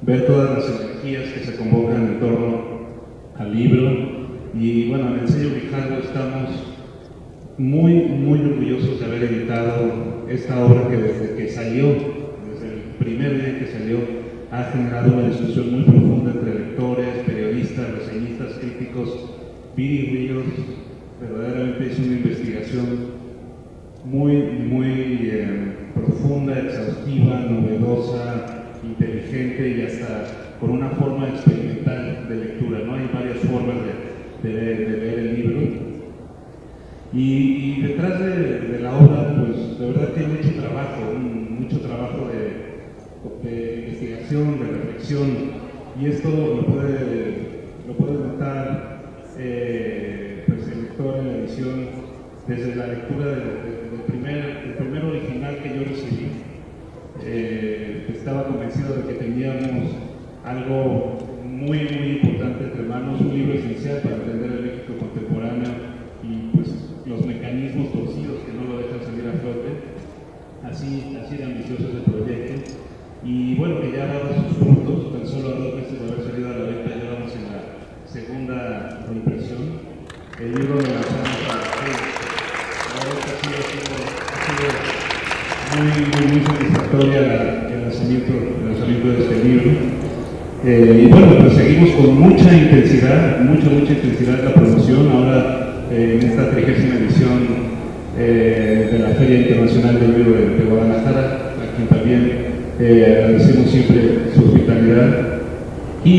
ver todas las energías que se convocan en torno al libro. Y bueno, en el sello Grijalvo estamos muy orgullosos de haber editado esta obra que desde que salió, desde el primer día que salió, ha generado una discusión muy profunda entre lectores, periodistas, reseñistas, críticos. Viri Ríos verdaderamente hizo una investigación muy profunda, exhaustiva, novedosa, inteligente y hasta con una forma experimental de lectura, ¿no? Hay varias formas de leer el libro. Y detrás de la obra, pues de verdad que hay mucho trabajo de investigación, de reflexión, y esto lo puede notar pues el lector en la edición desde la lectura del primer original que yo recibí. Estaba convencido de que teníamos algo muy importante entre manos, un libro esencial para entender el México contemporáneo y pues los mecanismos torcidos que no lo dejan salir a flote. Así de ambicioso es el proyecto. Y bueno, que ya ha dado sus frutos, tan solo a 2 meses de haber salido a la venta, ya vamos en la segunda reimpresión. El libro lo lanzamos a la verdad que ha sido muy satisfactoria el lanzamiento de este libro. Y bueno, pues seguimos con mucha intensidad la promoción. Ahora en esta 30ª edición de la Feria Internacional del Libro de Guadalajara, a quien también agradecemos siempre su hospitalidad. Y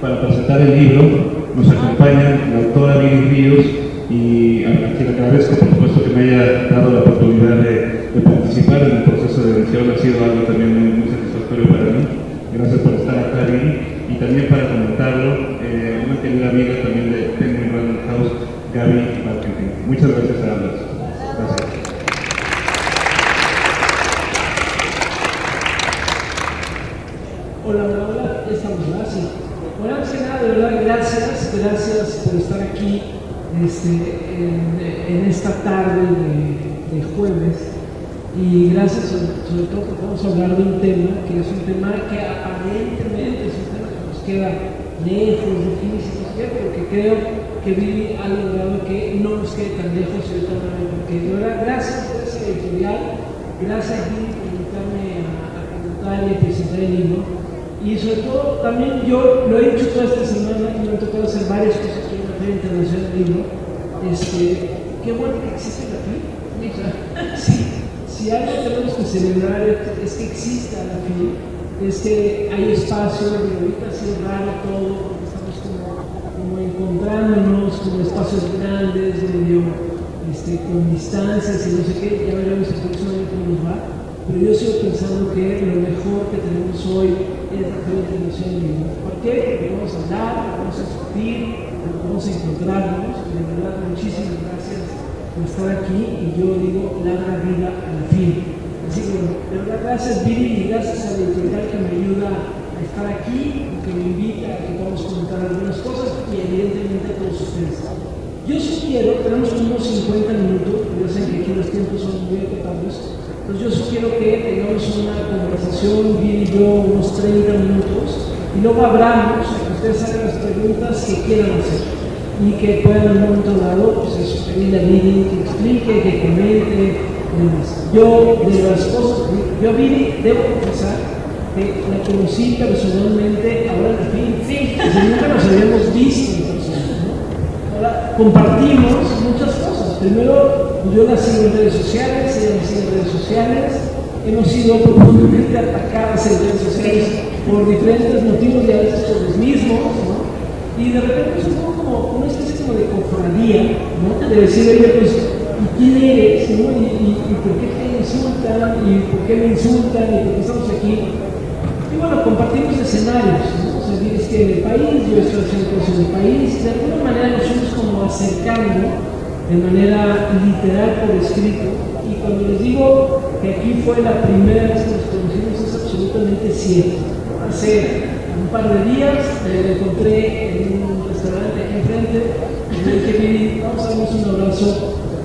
para presentar el libro nos acompaña la autora Viri Ríos, y a quien agradezco por supuesto que me haya dado la oportunidad de participar en el proceso de edición. Ha sido algo también muy satisfactorio para mí. Gracias por estar acá, Viri, y también para comentarlo, una querida amiga también de Penguin Random House, Gaby Marketing. Muchas gracias a ambas. Gracias. Hola, estamos así. Bueno, antes que nada, de verdad, gracias por estar aquí en esta tarde de jueves. Y gracias sobre todo porque vamos a hablar de un tema que es un tema que aparentemente es un tema que nos queda lejos, difícil, pero que creo que Viri ha logrado que no nos quede tan lejos ahorita, porque de verdad, gracias por esa editorial, gracias Viri por invitarme a comentar y a presentar el libro. Y sobre todo, también yo lo he hecho toda esta semana y me ha tocado hacer varias cosas aquí en la Feria Internacional del Libro. Qué bueno que existe la FIL. Si algo tenemos que celebrar es que exista la FIL, es que hay espacio, y ahorita ha sido raro todo, porque estamos como encontrándonos, como espacios grandes, medio con distancias y no sé qué, ya veremos próximamente cómo nos va. Pero yo sigo pensando que lo mejor que tenemos hoy es la Feria Internacional del Libro. ¿Por qué? Porque vamos a hablar, vamos a discutir, vamos a encontrarnos. De verdad, muchísimas gracias por estar aquí, y yo digo, larga vida a la FIL. Así que bueno, de verdad, gracias Viri, y gracias a la editorial que me ayuda a estar aquí, que me invita a que podamos comentar algunas cosas, y evidentemente a todos ustedes. Yo sugiero, tenemos unos 50 minutos, ya sé que aquí los tiempos son muy acotados. Entonces yo sugiero que tengamos una conversación, Viri y yo, unos 30 minutos, y luego hablamos, que ustedes hagan las preguntas que quieran hacer, y que puedan en un momento dado, pues eso, pedirle a Viri que explique, que comente, demás. Yo, de las cosas, yo Viri, debo confesar que la conocí personalmente ahora en la FIL, desde nunca nos habíamos visto en persona, ¿no? Ahora compartimos muchas cosas. Primero, yo nací en redes sociales, ella nació en redes sociales, hemos sido profundamente atacadas en redes sociales por diferentes motivos y a veces por los mismos, ¿no? Y de repente es un poco como una especie como de cofradía, ¿no? De decir, oye, pues, ¿y quién eres? ¿No? ¿Y por qué te insultan? ¿Y por qué me insultan? ¿Y por qué estamos aquí? Y bueno, compartimos escenarios, ¿no? O sea, es que en el país, yo estoy haciendo cosas en el país, de alguna manera nos fuimos como acercando de manera literal por escrito, y cuando les digo que aquí fue la primera vez que nos conocimos es absolutamente cierto. Hace un par de días me encontré en un restaurante aquí enfrente y le dije, Viri, vamos a darnos un abrazo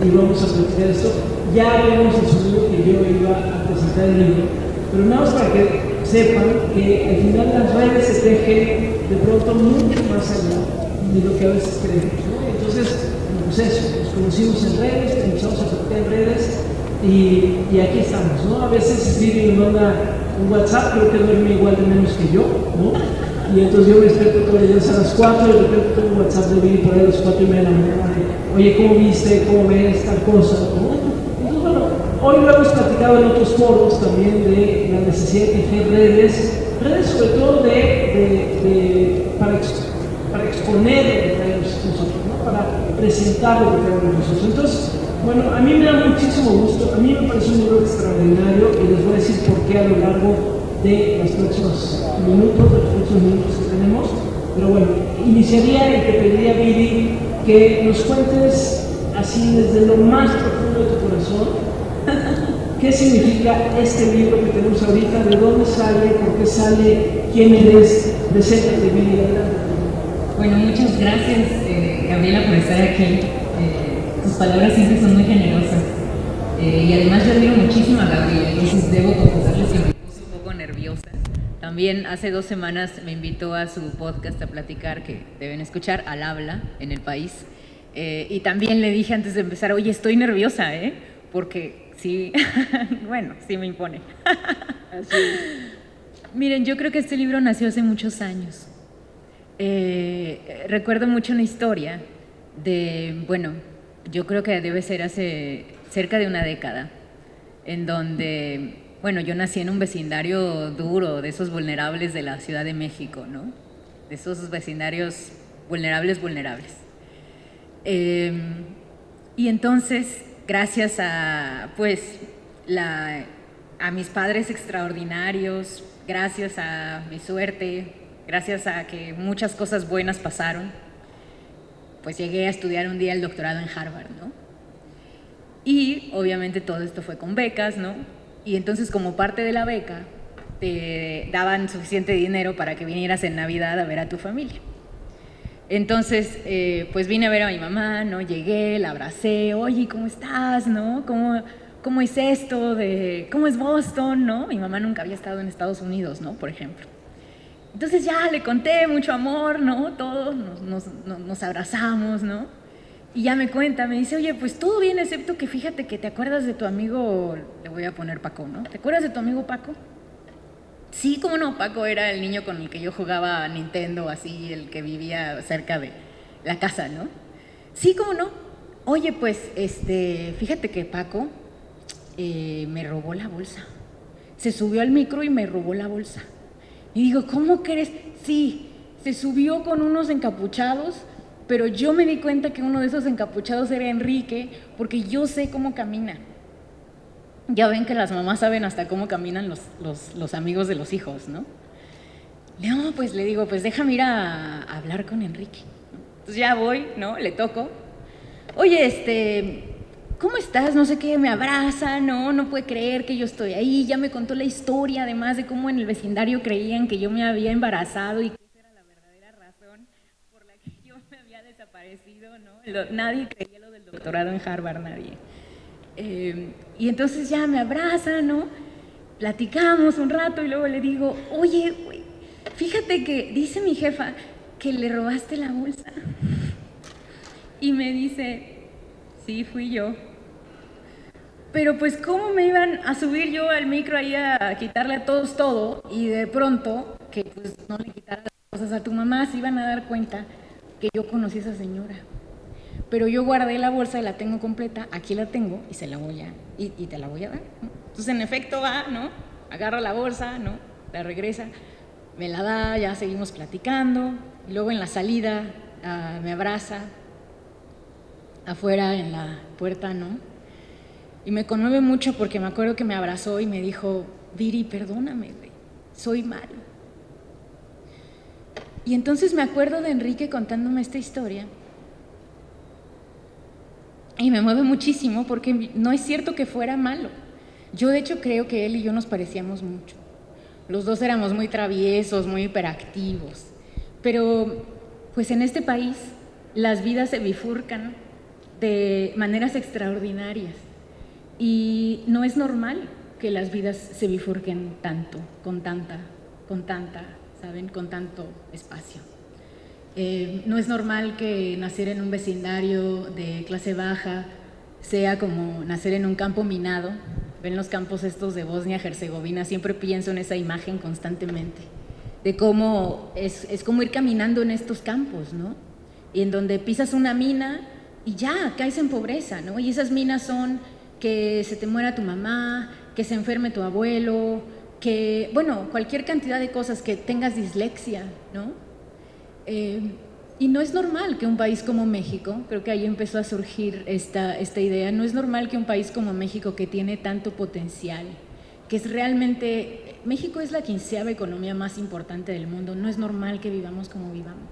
y vamos a platicar esto. Ya habíamos asumido que yo iba a presentar el libro, pero nada más para que sepan que al final las redes se tejen de pronto mucho más allá de lo que a veces creemos, ¿no? Entonces, pues eso, nos conocimos en redes, empezamos a platicar en redes y aquí estamos, ¿no? A veces Vivi me manda un WhatsApp, creo que duerme igual de menos que yo, ¿no? Y entonces yo me despierto todos los días a las 4 y de repente tengo un WhatsApp de Vivi por ahí a las 4:30 de la mañana. Oye, ¿cómo viste? ¿Cómo ves? Tal cosa, ¿no? Entonces, bueno, hoy lo hemos platicado en otros foros también de la necesidad de tejer redes sobre todo para exponer lo que traemos nosotros, ¿no? Para presentar lo que traemos nosotros. Entonces, bueno, a mí me da muchísimo gusto, a mí me parece un libro extraordinario y les voy a decir por qué a lo largo de los próximos minutos que tenemos. Pero bueno, iniciaría y te pediría, Vivi, que nos cuentes así desde lo más profundo de tu corazón qué significa este libro que tenemos ahorita, de dónde sale, por qué sale, quién eres. Preséntate, Vivi, adelante. Bueno, muchas gracias, Gabriela, por estar aquí. Tus palabras siempre son muy generosas. Y además yo admiro muchísimo a Gabriela, entonces debo confesarles que me puse un poco nerviosa. También hace 2 semanas me invitó a su podcast a platicar, que deben escuchar, Al Habla, en El País. Y también le dije antes de empezar, oye, estoy nerviosa, porque sí, bueno, sí me impone. Así es. Miren, yo creo que este libro nació hace muchos años. Recuerdo mucho una historia de, bueno, yo creo que debe ser hace cerca de una década, en donde, bueno, yo nací en un vecindario duro, de esos vulnerables de la Ciudad de México, ¿no? De esos vecindarios vulnerables. Y entonces, gracias a, pues, a mis padres extraordinarios, gracias a mi suerte, gracias a que muchas cosas buenas pasaron, pues llegué a estudiar un día el doctorado en Harvard, ¿no? Y obviamente todo esto fue con becas, ¿no? Y entonces, como parte de la beca, te daban suficiente dinero para que vinieras en Navidad a ver a tu familia. Entonces, pues vine a ver a mi mamá, ¿no? Llegué, la abracé, oye, ¿cómo estás, no? ¿Cómo es esto cómo es Boston, no? Mi mamá nunca había estado en Estados Unidos, ¿no? Por ejemplo. Entonces ya le conté, mucho amor, ¿no? Todos nos abrazamos, ¿no? Y ya me cuenta, me dice, oye, pues todo bien, excepto que fíjate que te acuerdas de tu amigo, le voy a poner Paco, ¿no? ¿Te acuerdas de tu amigo Paco? Sí, cómo no, Paco era el niño con el que yo jugaba a Nintendo, así, el que vivía cerca de la casa, ¿no? Sí, cómo no. Oye, pues, fíjate que Paco me robó la bolsa. Se subió al micro y me robó la bolsa. Y digo, ¿cómo crees? Sí, se subió con unos encapuchados, pero yo me di cuenta que uno de esos encapuchados era Enrique, porque yo sé cómo camina. Ya ven que las mamás saben hasta cómo caminan los amigos de los hijos, ¿no? No, pues le digo, pues déjame ir a hablar con Enrique. Entonces ya voy, ¿no? Le toco. Oye, ¿cómo estás? No sé qué, me abraza, no puede creer que yo estoy ahí. Ya me contó la historia, además de cómo en el vecindario creían que yo me había embarazado y que esa era la verdadera razón por la que yo me había desaparecido, ¿no? Nadie creía lo del doctorado en Harvard, nadie. Y entonces ya me abraza, ¿no? Platicamos un rato y luego le digo, oye, güey, fíjate que dice mi jefa que le robaste la bolsa. Y me dice, sí, fui yo. Pero pues, ¿cómo me iban a subir yo al micro ahí a quitarle a todos todo y de pronto que pues no le quitara las cosas a tu mamá? Se iban a dar cuenta que yo conocí a esa señora. Pero yo guardé la bolsa y la tengo completa, aquí la tengo y se la voy y te la voy a dar, ¿no? Entonces en efecto va, ¿no? Agarra la bolsa, ¿no? La regresa, me la da, ya seguimos platicando, y luego en la salida me abraza, afuera en la puerta, ¿no? Y me conmueve mucho porque me acuerdo que me abrazó y me dijo, Viri, perdóname, güey, soy malo. Y entonces me acuerdo de Enrique contándome esta historia. Y me mueve muchísimo porque no es cierto que fuera malo. Yo de hecho creo que él y yo nos parecíamos mucho. Los dos éramos muy traviesos, muy hiperactivos. Pero pues en este país las vidas se bifurcan de maneras extraordinarias. Y no es normal que las vidas se bifurquen tanto, con tanta, ¿saben? Con tanto espacio. No es normal que nacer en un vecindario de clase baja sea como nacer en un campo minado. Ven los campos estos de Bosnia-Herzegovina, siempre pienso en esa imagen constantemente, de cómo es como ir caminando en estos campos, ¿no? Y en donde pisas una mina y ya, caes en pobreza, ¿no? Y esas minas son que se te muera tu mamá, que se enferme tu abuelo, que, bueno, cualquier cantidad de cosas, que tengas dislexia, ¿no? Y no es normal que un país como México, creo que ahí empezó a surgir esta idea, no es normal que un país como México, que tiene tanto potencial, que es realmente, México es la 15ª economía más importante del mundo, no es normal que vivamos como vivamos.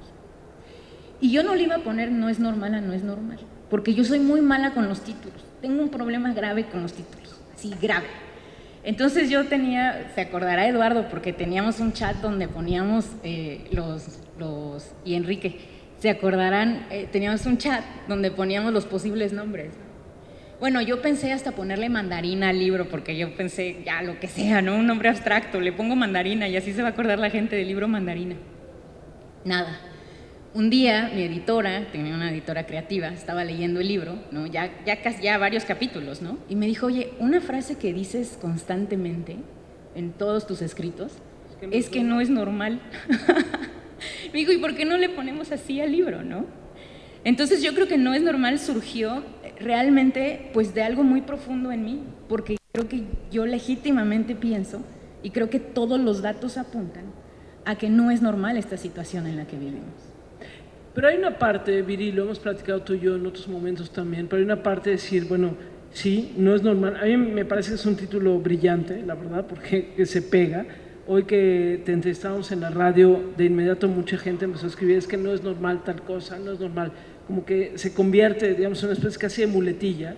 Y yo no le iba a poner no es normal a no es normal, porque yo soy muy mala con los títulos, tengo un problema grave con los títulos, así grave. Entonces yo tenía, se acordará Eduardo, porque teníamos un chat donde poníamos y Enrique, se acordarán, teníamos un chat donde poníamos los posibles nombres. Bueno, yo pensé hasta ponerle mandarina al libro, porque yo pensé, ya, lo que sea, ¿no? Un nombre abstracto, le pongo mandarina y así se va a acordar la gente del libro Mandarina. Nada. Un día, mi editora, tenía una editora creativa, estaba leyendo el libro, ¿no? ya varios capítulos, ¿no? Y me dijo, oye, una frase que dices constantemente en todos tus escritos es que no es normal. Me dijo, ¿y por qué no le ponemos así al libro, no? Entonces yo creo que no es normal surgió realmente pues de algo muy profundo en mí, porque creo que yo legítimamente pienso y creo que todos los datos apuntan a que no es normal esta situación en la que vivimos. Pero hay una parte, Viri, lo hemos platicado tú y yo en otros momentos también, pero hay una parte de decir, bueno, sí, no es normal. A mí me parece que es un título brillante, la verdad, porque se pega. Hoy que te entrevistábamos en la radio, de inmediato mucha gente empezó a escribir, es que no es normal tal cosa, no es normal. Como que se convierte, digamos, en una especie casi de muletilla.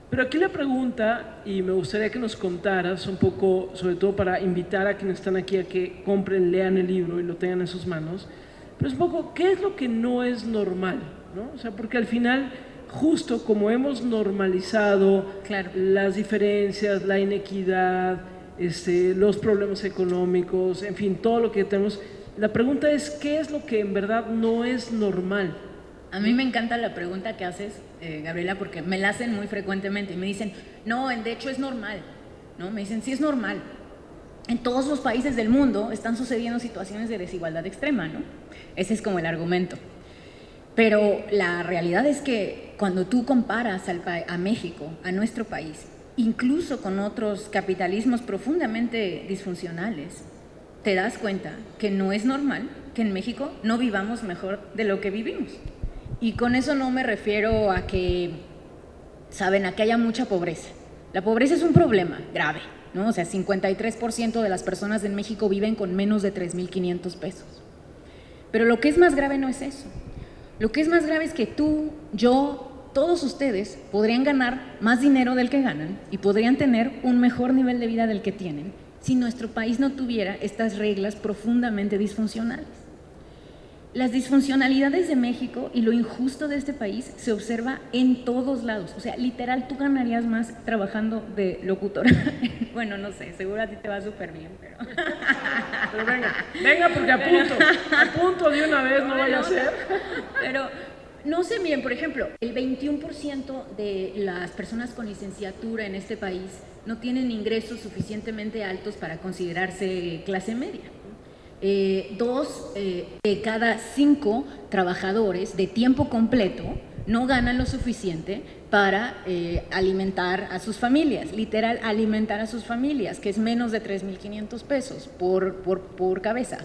Pero aquí la pregunta, y me gustaría que nos contaras un poco, sobre todo para invitar a quienes están aquí a que compren, lean el libro y lo tengan en sus manos, pero es un poco, ¿qué es lo que no es normal? ¿No? O sea, porque al final, justo como hemos normalizado las diferencias, la inequidad, los problemas económicos, en fin, todo lo que tenemos, la pregunta es, ¿qué es lo que en verdad no es normal? A mí me encanta la pregunta que haces, Gabriela, porque me la hacen muy frecuentemente y me dicen, no, de hecho es normal, ¿no? Me dicen, sí es normal. En todos los países del mundo están sucediendo situaciones de desigualdad extrema, ¿no? Ese es como el argumento. Pero la realidad es que cuando tú comparas a México, a nuestro país, incluso con otros capitalismos profundamente disfuncionales, te das cuenta que no es normal que en México no vivamos mejor de lo que vivimos. Y con eso no me refiero a que, saben, a que haya mucha pobreza. La pobreza es un problema grave, ¿no? O sea, 53% de las personas en México viven con menos de 3,500 pesos. Pero lo que es más grave no es eso. Lo que es más grave es que tú, yo, todos ustedes podrían ganar más dinero del que ganan y podrían tener un mejor nivel de vida del que tienen si nuestro país no tuviera estas reglas profundamente disfuncionales. Las disfuncionalidades de México y lo injusto de este país se observa en todos lados. O sea, literal, tú ganarías más trabajando de locutora. Bueno, no sé, seguro a ti te va súper bien, pero... Pero venga, porque apunto de una vez, no vaya a ser. Pero no sé bien, por ejemplo, el 21% de las personas con licenciatura en este país no tienen ingresos suficientemente altos para considerarse clase media. 2 de cada 5 trabajadores de tiempo completo no ganan lo suficiente para alimentar a sus familias, literal alimentar a sus familias, que es menos de 3,500 pesos por cabeza.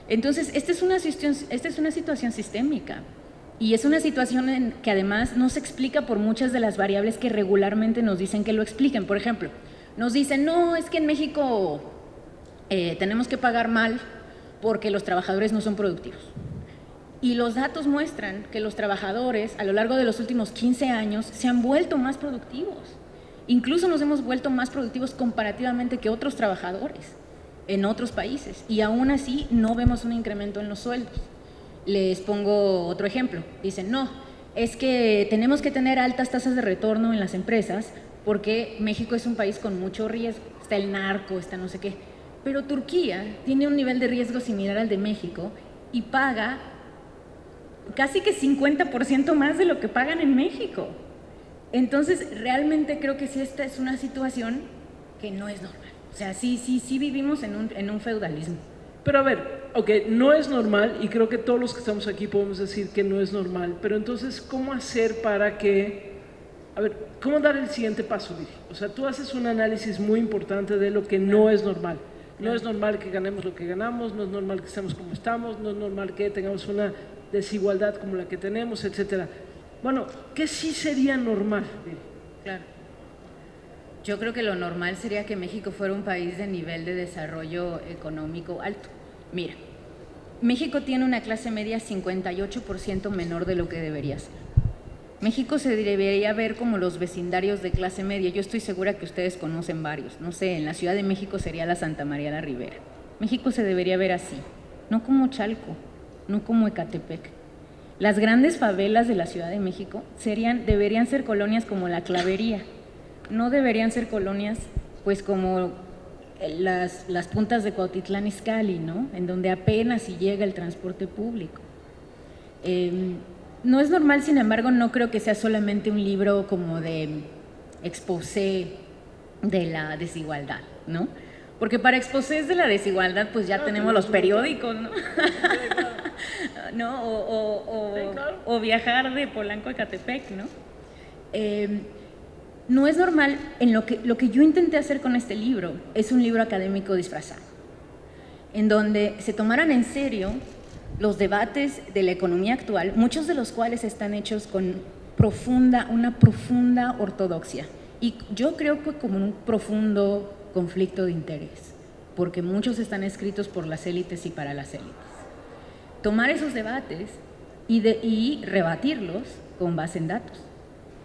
Entonces, esta es una situación sistémica y es una situación en que además no se explica por muchas de las variables que regularmente nos dicen que lo expliquen. Por ejemplo, nos dicen, no, es que en México tenemos que pagar mal porque los trabajadores no son productivos. Y los datos muestran que los trabajadores a lo largo de los últimos 15 años se han vuelto más productivos. Incluso nos hemos vuelto más productivos comparativamente que otros trabajadores en otros países. Y aún así no vemos un incremento en los sueldos. Les pongo otro ejemplo. Dicen, no, es que tenemos que tener altas tasas de retorno en las empresas porque México es un país con mucho riesgo, está el narco, está no sé qué, pero Turquía tiene un nivel de riesgo similar al de México y paga casi que 50% más de lo que pagan en México. Entonces, realmente creo que sí esta es una situación que no es normal. O sea, sí vivimos en un feudalismo. Pero a ver, ok, no es normal y creo que todos los que estamos aquí podemos decir que no es normal, pero entonces, ¿cómo hacer para que, a ver, cómo dar el siguiente paso, Vicky? O sea, tú haces un análisis muy importante de lo que no es normal. No es normal que ganemos lo que ganamos, no es normal que estemos como estamos, no es normal que tengamos una desigualdad como la que tenemos, etcétera. Bueno, ¿qué sí sería normal? Claro. Yo creo que lo normal sería que México fuera un país de nivel de desarrollo económico alto. Mira, México tiene una clase media 58% menor de lo que debería ser. México se debería ver como los vecindarios de clase media. Yo estoy segura que ustedes conocen varios. No sé, en la Ciudad de México sería la Santa María la Ribera. México se debería ver así, no como Chalco, no como Ecatepec. Las grandes favelas de la Ciudad de México deberían ser colonias como La Clavería, no deberían ser colonias pues como las puntas de Cuautitlán Izcalli, ¿no? En donde apenas si llega el transporte público. No es normal, sin embargo, no creo que sea solamente un libro como de exposé de la desigualdad, ¿no? Porque para exposés de la desigualdad pues ya tenemos los periódicos, ¿no? ¿No? O viajar de Polanco a Ecatepec, ¿no? No es normal, lo que yo intenté hacer con este libro es un libro académico disfrazado, en donde se tomaran en serio los debates de la economía actual, muchos de los cuales están hechos con una profunda ortodoxia, y yo creo que como un profundo conflicto de interés, porque muchos están escritos por las élites y para las élites. Tomar esos debates y rebatirlos con base en datos.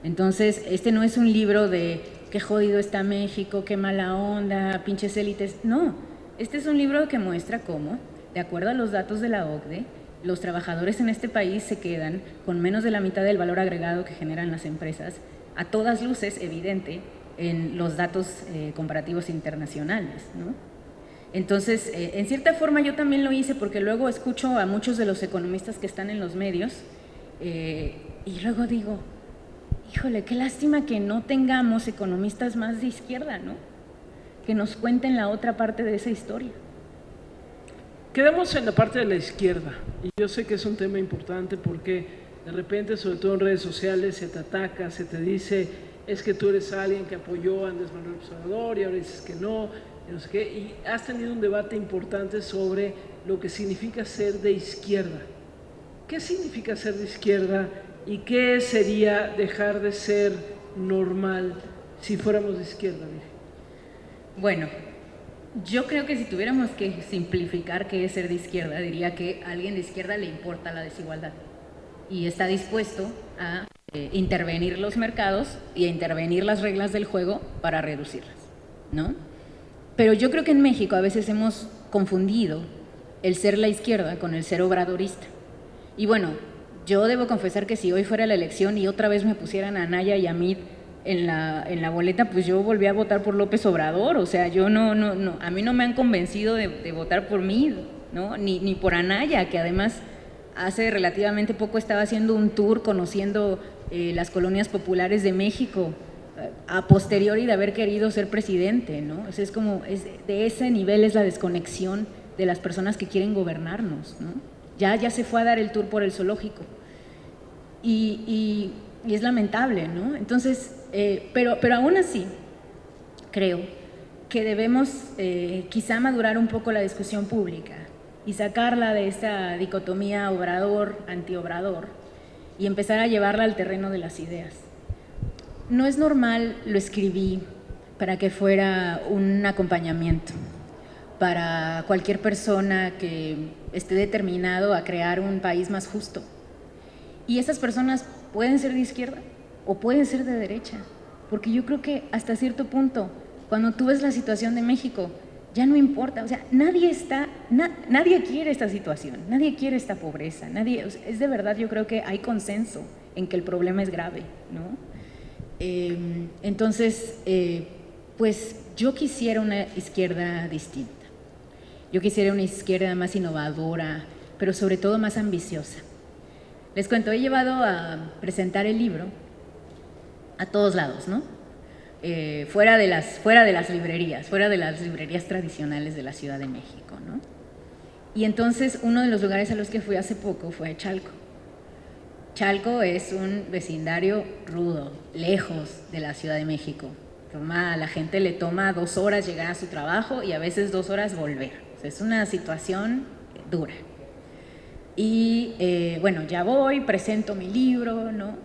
Entonces, este no es un libro de qué jodido está México, qué mala onda, pinches élites. No, este es un libro que muestra cómo, de acuerdo a los datos de la OCDE, los trabajadores en este país se quedan con menos de la mitad del valor agregado que generan las empresas, a todas luces evidente en los datos comparativos internacionales, ¿no? Entonces, en cierta forma yo también lo hice porque luego escucho a muchos de los economistas que están en los medios y luego digo, híjole, qué lástima que no tengamos economistas más de izquierda, ¿no? Que nos cuenten la otra parte de esa historia. Quedemos en la parte de la izquierda, y yo sé que es un tema importante porque de repente, sobre todo en redes sociales, se te ataca, se te dice, es que tú eres alguien que apoyó a Andrés Manuel López Obrador y ahora dices que no sé qué, y has tenido un debate importante sobre lo que significa ser de izquierda. ¿Qué significa ser de izquierda y qué sería dejar de ser normal si fuéramos de izquierda? Bueno, yo creo que si tuviéramos que simplificar qué es ser de izquierda, diría que a alguien de izquierda le importa la desigualdad y está dispuesto a intervenir los mercados y a intervenir las reglas del juego para reducirlas, ¿no? Pero yo creo que en México a veces hemos confundido el ser la izquierda con el ser obradorista. Y bueno, yo debo confesar que si hoy fuera la elección y otra vez me pusieran a Anaya y a Mid en la boleta, pues yo volví a votar por López Obrador. O sea, yo no, a mí no me han convencido de votar por Mid, ¿no? Ni por Anaya, que además hace relativamente poco estaba haciendo un tour conociendo las colonias populares de México, a posteriori de haber querido ser presidente, ¿no? O sea, de ese nivel es la desconexión de las personas que quieren gobernarnos, ¿no? Ya se fue a dar el tour por el zoológico y es lamentable, ¿no? Entonces, pero aún así creo que debemos quizá madurar un poco la discusión pública y sacarla de esta dicotomía obrador-antiobrador y empezar a llevarla al terreno de las ideas. No es normal, lo escribí para que fuera un acompañamiento para cualquier persona que esté determinado a crear un país más justo. Y esas personas pueden ser de izquierda o pueden ser de derecha, porque yo creo que hasta cierto punto, cuando tú ves la situación de México, ya no importa, o sea, nadie quiere esta situación, nadie quiere esta pobreza, es de verdad, yo creo que hay consenso en que el problema es grave, ¿no? Entonces, pues yo quisiera una izquierda distinta. Yo quisiera una izquierda más innovadora, pero sobre todo más ambiciosa. Les cuento, he llevado a presentar el libro a todos lados, ¿no? Fuera de las librerías tradicionales de la Ciudad de México, ¿no? Y entonces uno de los lugares a los que fui hace poco fue a Chalco. Chalco es un vecindario rudo, lejos de la Ciudad de México. A la gente le toma 2 horas llegar a su trabajo y a veces 2 horas volver. O sea, es una situación dura. Y bueno, ya voy, presento mi libro, ¿no?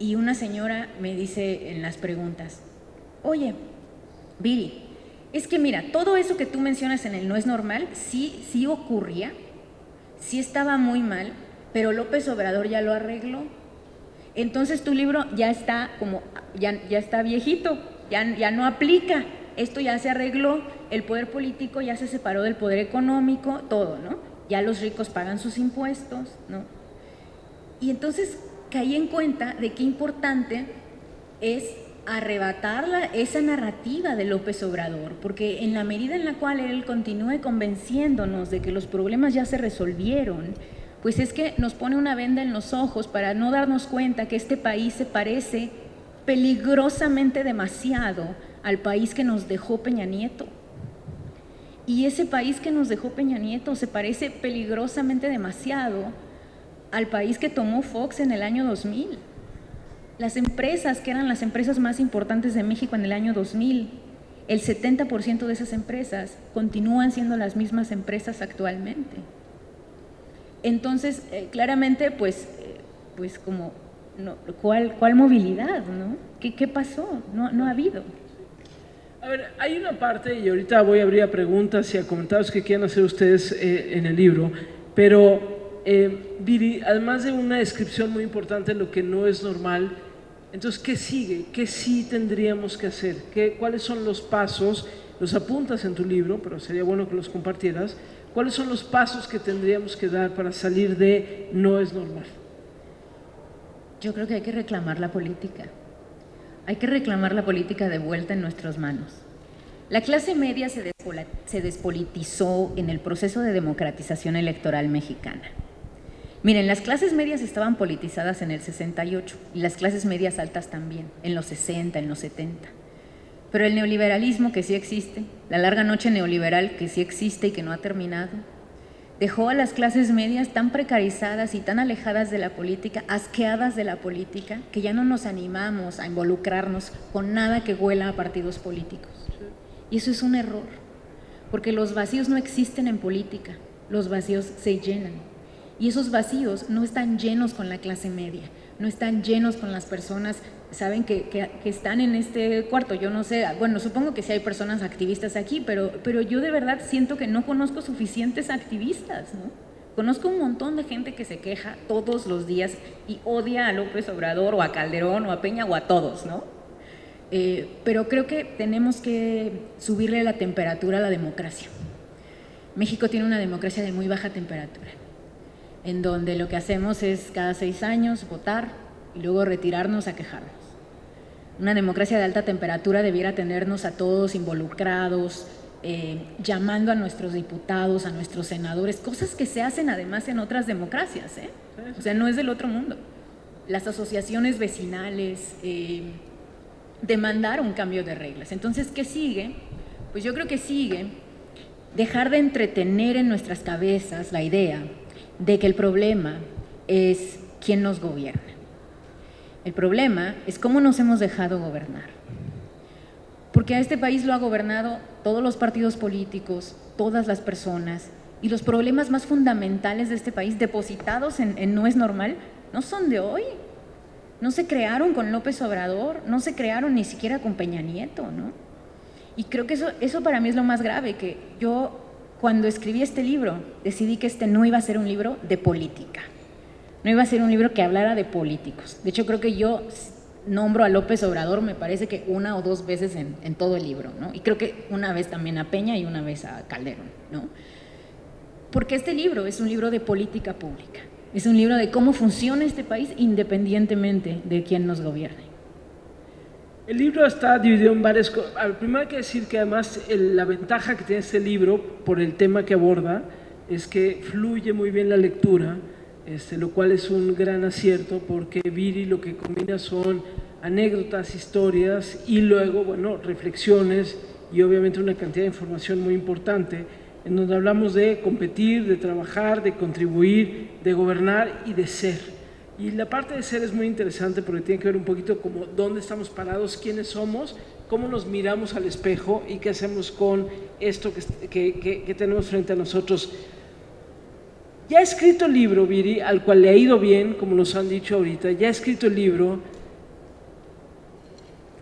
Y una señora me dice en las preguntas, oye, Viri, es que mira, todo eso que tú mencionas en el No es Normal, sí ocurría, sí estaba muy mal, pero López Obrador ya lo arregló. Entonces tu libro ya está viejito, ya no aplica, esto ya se arregló, el poder político ya se separó del poder económico, todo, ¿no? Ya los ricos pagan sus impuestos, ¿no? Y entonces caí en cuenta de qué importante es arrebatar esa narrativa de López Obrador, porque en la medida en la cual él continúe convenciéndonos de que los problemas ya se resolvieron, pues es que nos pone una venda en los ojos para no darnos cuenta que este país se parece peligrosamente demasiado al país que nos dejó Peña Nieto. Y ese país que nos dejó Peña Nieto se parece peligrosamente demasiado al país que tomó Fox en el año 2000. Las empresas que eran las empresas más importantes de México en el año 2000, el 70% de esas empresas continúan siendo las mismas empresas actualmente. Entonces, claramente, pues como, no, ¿cuál movilidad, no? ¿Qué pasó? No ha habido. A ver, hay una parte, y ahorita voy a abrir a preguntas y a comentarios que quieran hacer ustedes en el libro, pero Viri, además de una descripción muy importante de lo que no es normal, entonces, ¿qué sigue? ¿Qué sí tendríamos que hacer? ¿Cuáles son los pasos? Los apuntas en tu libro, pero sería bueno que los compartieras. ¿Cuáles son los pasos que tendríamos que dar para salir de no es normal? Yo creo que hay que reclamar la política. Hay que reclamar la política de vuelta en nuestras manos. La clase media se despolitizó en el proceso de democratización electoral mexicana. Miren, las clases medias estaban politizadas en el 68 y las clases medias altas también, en los 60, en los 70. Pero el neoliberalismo, que sí existe, la larga noche neoliberal, que sí existe y que no ha terminado, dejó a las clases medias tan precarizadas y tan alejadas de la política, asqueadas de la política, que ya no nos animamos a involucrarnos con nada que huela a partidos políticos. Y eso es un error, porque los vacíos no existen en política, los vacíos se llenan. Y esos vacíos no están llenos con la clase media, no están llenos con las personas, saben, que están en este cuarto. Yo no sé, bueno, supongo que sí hay personas activistas aquí, pero yo de verdad siento que no conozco suficientes activistas, ¿no? Conozco un montón de gente que se queja todos los días y odia a López Obrador o a Calderón o a Peña o a todos, ¿no? Pero creo que tenemos que subirle la temperatura a la democracia. México tiene una democracia de muy baja temperatura, en donde lo que hacemos es cada 6 años votar y luego retirarnos a quejarnos. Una democracia de alta temperatura debiera tenernos a todos involucrados, llamando a nuestros diputados, a nuestros senadores, cosas que se hacen además en otras democracias, ¿eh? O sea, no es del otro mundo. Las asociaciones vecinales, demandar un cambio de reglas. Entonces, ¿qué sigue? Pues yo creo que sigue dejar de entretener en nuestras cabezas la idea de que el problema es quién nos gobierna. El problema es cómo nos hemos dejado gobernar. Porque a este país lo ha gobernado todos los partidos políticos, todas las personas, y los problemas más fundamentales de este país depositados en No es Normal no son de hoy. No se crearon con López Obrador, no se crearon ni siquiera con Peña Nieto, ¿no? Y creo que eso para mí es lo más grave, que yo, cuando escribí este libro, decidí que este no iba a ser un libro de política, no iba a ser un libro que hablara de políticos. De hecho, creo que yo nombro a López Obrador, me parece que 1 o 2 veces en todo el libro, ¿no? Y creo que una vez también a Peña y una vez a Calderón, ¿no? Porque este libro es un libro de política pública, es un libro de cómo funciona este país independientemente de quién nos gobierne. El libro está dividido en varias cosas. Primero hay que decir que además la ventaja que tiene este libro por el tema que aborda es que fluye muy bien la lectura, lo cual es un gran acierto porque Viri lo que combina son anécdotas, historias y luego, bueno, reflexiones y obviamente una cantidad de información muy importante en donde hablamos de competir, de trabajar, de contribuir, de gobernar y de ser. Y la parte de ser es muy interesante porque tiene que ver un poquito como dónde estamos parados, quiénes somos, cómo nos miramos al espejo y qué hacemos con esto que tenemos frente a nosotros. Ya he escrito el libro, Viri, al cual le ha ido bien, como nos han dicho ahorita, ya he escrito el libro.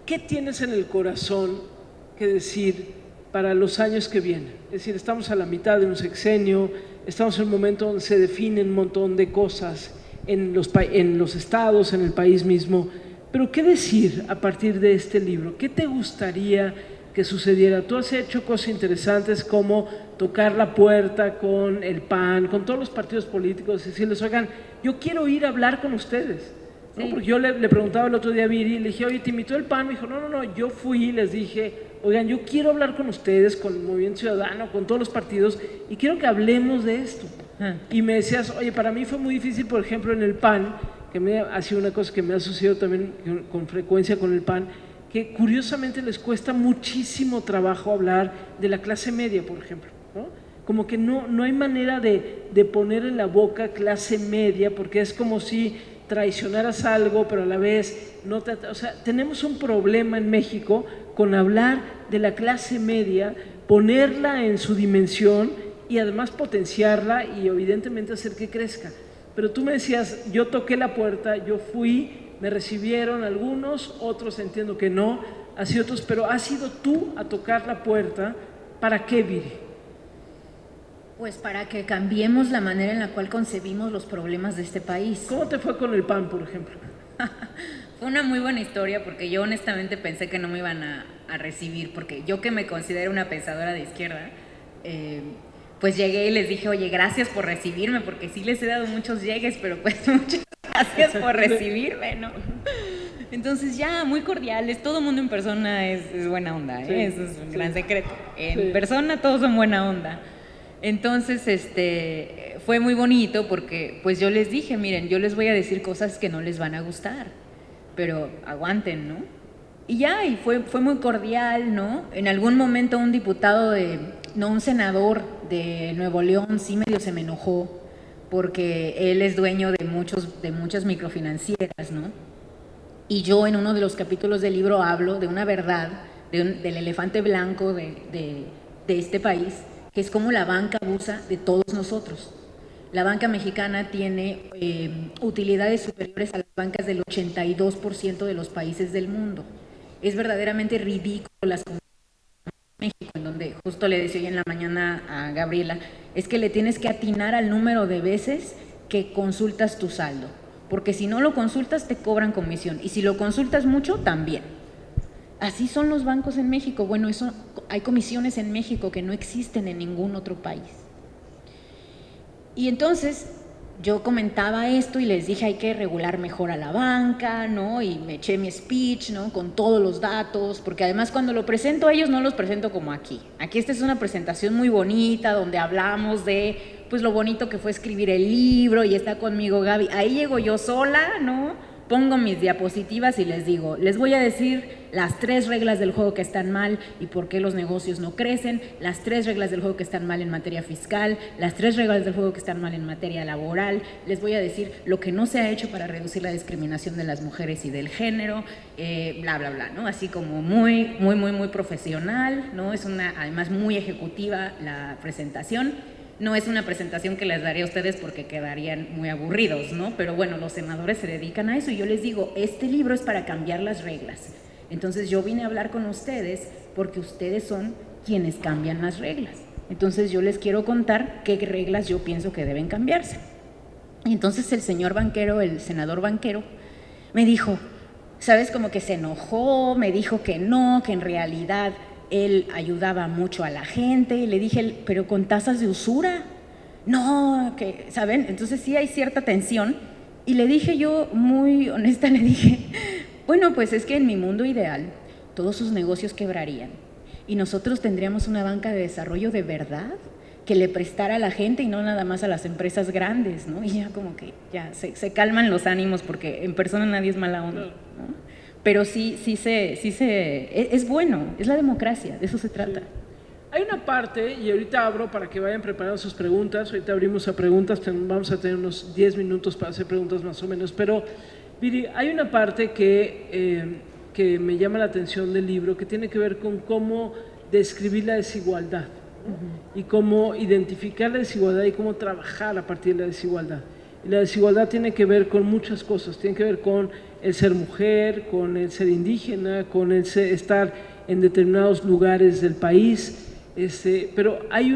¿Qué tienes en el corazón que decir para los años que vienen? Es decir, estamos a la mitad de un sexenio, estamos en un momento donde se definen un montón de cosas en los estados, en el país mismo, pero ¿qué decir a partir de este libro? ¿Qué te gustaría que sucediera? Tú has hecho cosas interesantes como tocar la puerta con el PAN, con todos los partidos políticos, decirles, oigan, yo quiero ir a hablar con ustedes, ¿no? Sí. Porque yo le preguntaba el otro día a Viri, le dije, oye, ¿te invitó el PAN? Me dijo, no, yo fui y les dije, oigan, yo quiero hablar con ustedes, con el Movimiento Ciudadano, con todos los partidos, y quiero que hablemos de esto. Y me decías, oye, para mí fue muy difícil, por ejemplo, en el PAN, que ha sido una cosa que me ha sucedido también con frecuencia con el PAN, que curiosamente les cuesta muchísimo trabajo hablar de la clase media, por ejemplo, ¿no? Como que no hay manera de poner en la boca clase media, porque es como si traicionaras algo, pero a la vez no te... O sea, tenemos un problema en México con hablar de la clase media, ponerla en su dimensión y además potenciarla y evidentemente hacer que crezca. Pero tú me decías, yo toqué la puerta, yo fui, me recibieron algunos, otros entiendo que no, así otros, pero has ido tú a tocar la puerta, ¿para qué, Viri? Pues para que cambiemos la manera en la cual concebimos los problemas de este país. ¿Cómo te fue con el PAN, por ejemplo? Fue una muy buena historia porque yo honestamente pensé que no me iban a recibir, porque yo que me considero una pensadora de izquierda, pues llegué y les dije, oye, gracias por recibirme, porque sí les he dado muchos llegues, pero pues muchas gracias por recibirme, ¿no? Entonces ya, muy cordiales, todo mundo en persona es buena onda, ¿eh? Sí, eso es un gran secreto. En persona todos son buena onda. Entonces, fue muy bonito porque pues yo les dije, miren, yo les voy a decir cosas que no les van a gustar, pero aguanten, ¿no? Y ya, y fue muy cordial, ¿no? En algún momento un diputado un senador de Nuevo León sí medio se me enojó porque él es dueño de muchas microfinancieras, ¿no? Y yo en uno de los capítulos del libro hablo de una verdad, del elefante blanco de este país, que es cómo la banca abusa de todos nosotros. La banca mexicana tiene utilidades superiores a las bancas del 82% de los países del mundo. Es verdaderamente ridículo las condiciones de México, en donde justo le decía hoy en la mañana a Gabriela, es que le tienes que atinar al número de veces que consultas tu saldo, porque si no lo consultas te cobran comisión, y si lo consultas mucho, también. Así son los bancos en México. Bueno, hay comisiones en México que no existen en ningún otro país. Y entonces yo comentaba esto y les dije hay que regular mejor a la banca, ¿no? Y me eché mi speech, ¿no? Con todos los datos, porque además cuando lo presento a ellos no los presento como aquí. Aquí esta es una presentación muy bonita donde hablamos de pues lo bonito que fue escribir el libro y está conmigo Gaby. Ahí llego yo sola, ¿no? Pongo mis diapositivas y les digo, les voy a decir las 3 reglas del juego que están mal y por qué los negocios no crecen, las 3 reglas del juego que están mal en materia fiscal, las 3 reglas del juego que están mal en materia laboral, les voy a decir lo que no se ha hecho para reducir la discriminación de las mujeres y del género, bla, bla, bla, ¿no? Así como muy profesional, ¿no? Es además muy ejecutiva la presentación. No es una presentación que les daré a ustedes porque quedarían muy aburridos, ¿no? Pero bueno, los senadores se dedican a eso y yo les digo, este libro es para cambiar las reglas. Entonces yo vine a hablar con ustedes porque ustedes son quienes cambian las reglas. Entonces yo les quiero contar qué reglas yo pienso que deben cambiarse. Y entonces el señor banquero, el senador banquero, me dijo, ¿sabes? Como que se enojó, me dijo que no, que en realidad él ayudaba mucho a la gente, y le dije, pero con tasas de usura, no, que, ¿saben? Entonces sí hay cierta tensión, y le dije yo, muy honesta, le dije, Bueno, pues es que en mi mundo ideal todos sus negocios quebrarían y nosotros tendríamos una banca de desarrollo de verdad que le prestara a la gente y no nada más a las empresas grandes, ¿no? Y ya como que ya se calman los ánimos porque en persona nadie es mala onda, ¿no? Pero es bueno, es la democracia, de eso se trata. Sí. Hay una parte, y ahorita abro para que vayan preparando sus preguntas, ahorita abrimos a preguntas, vamos a tener unos 10 minutos para hacer preguntas más o menos, pero Viri, hay una parte que me llama la atención del libro que tiene que ver con cómo describir la desigualdad, ¿no? Y cómo identificar la desigualdad y cómo trabajar a partir de la desigualdad. Y la desigualdad tiene que ver con muchas cosas, tiene que ver con el ser mujer, con el ser indígena, con el estar en determinados lugares del país, pero hay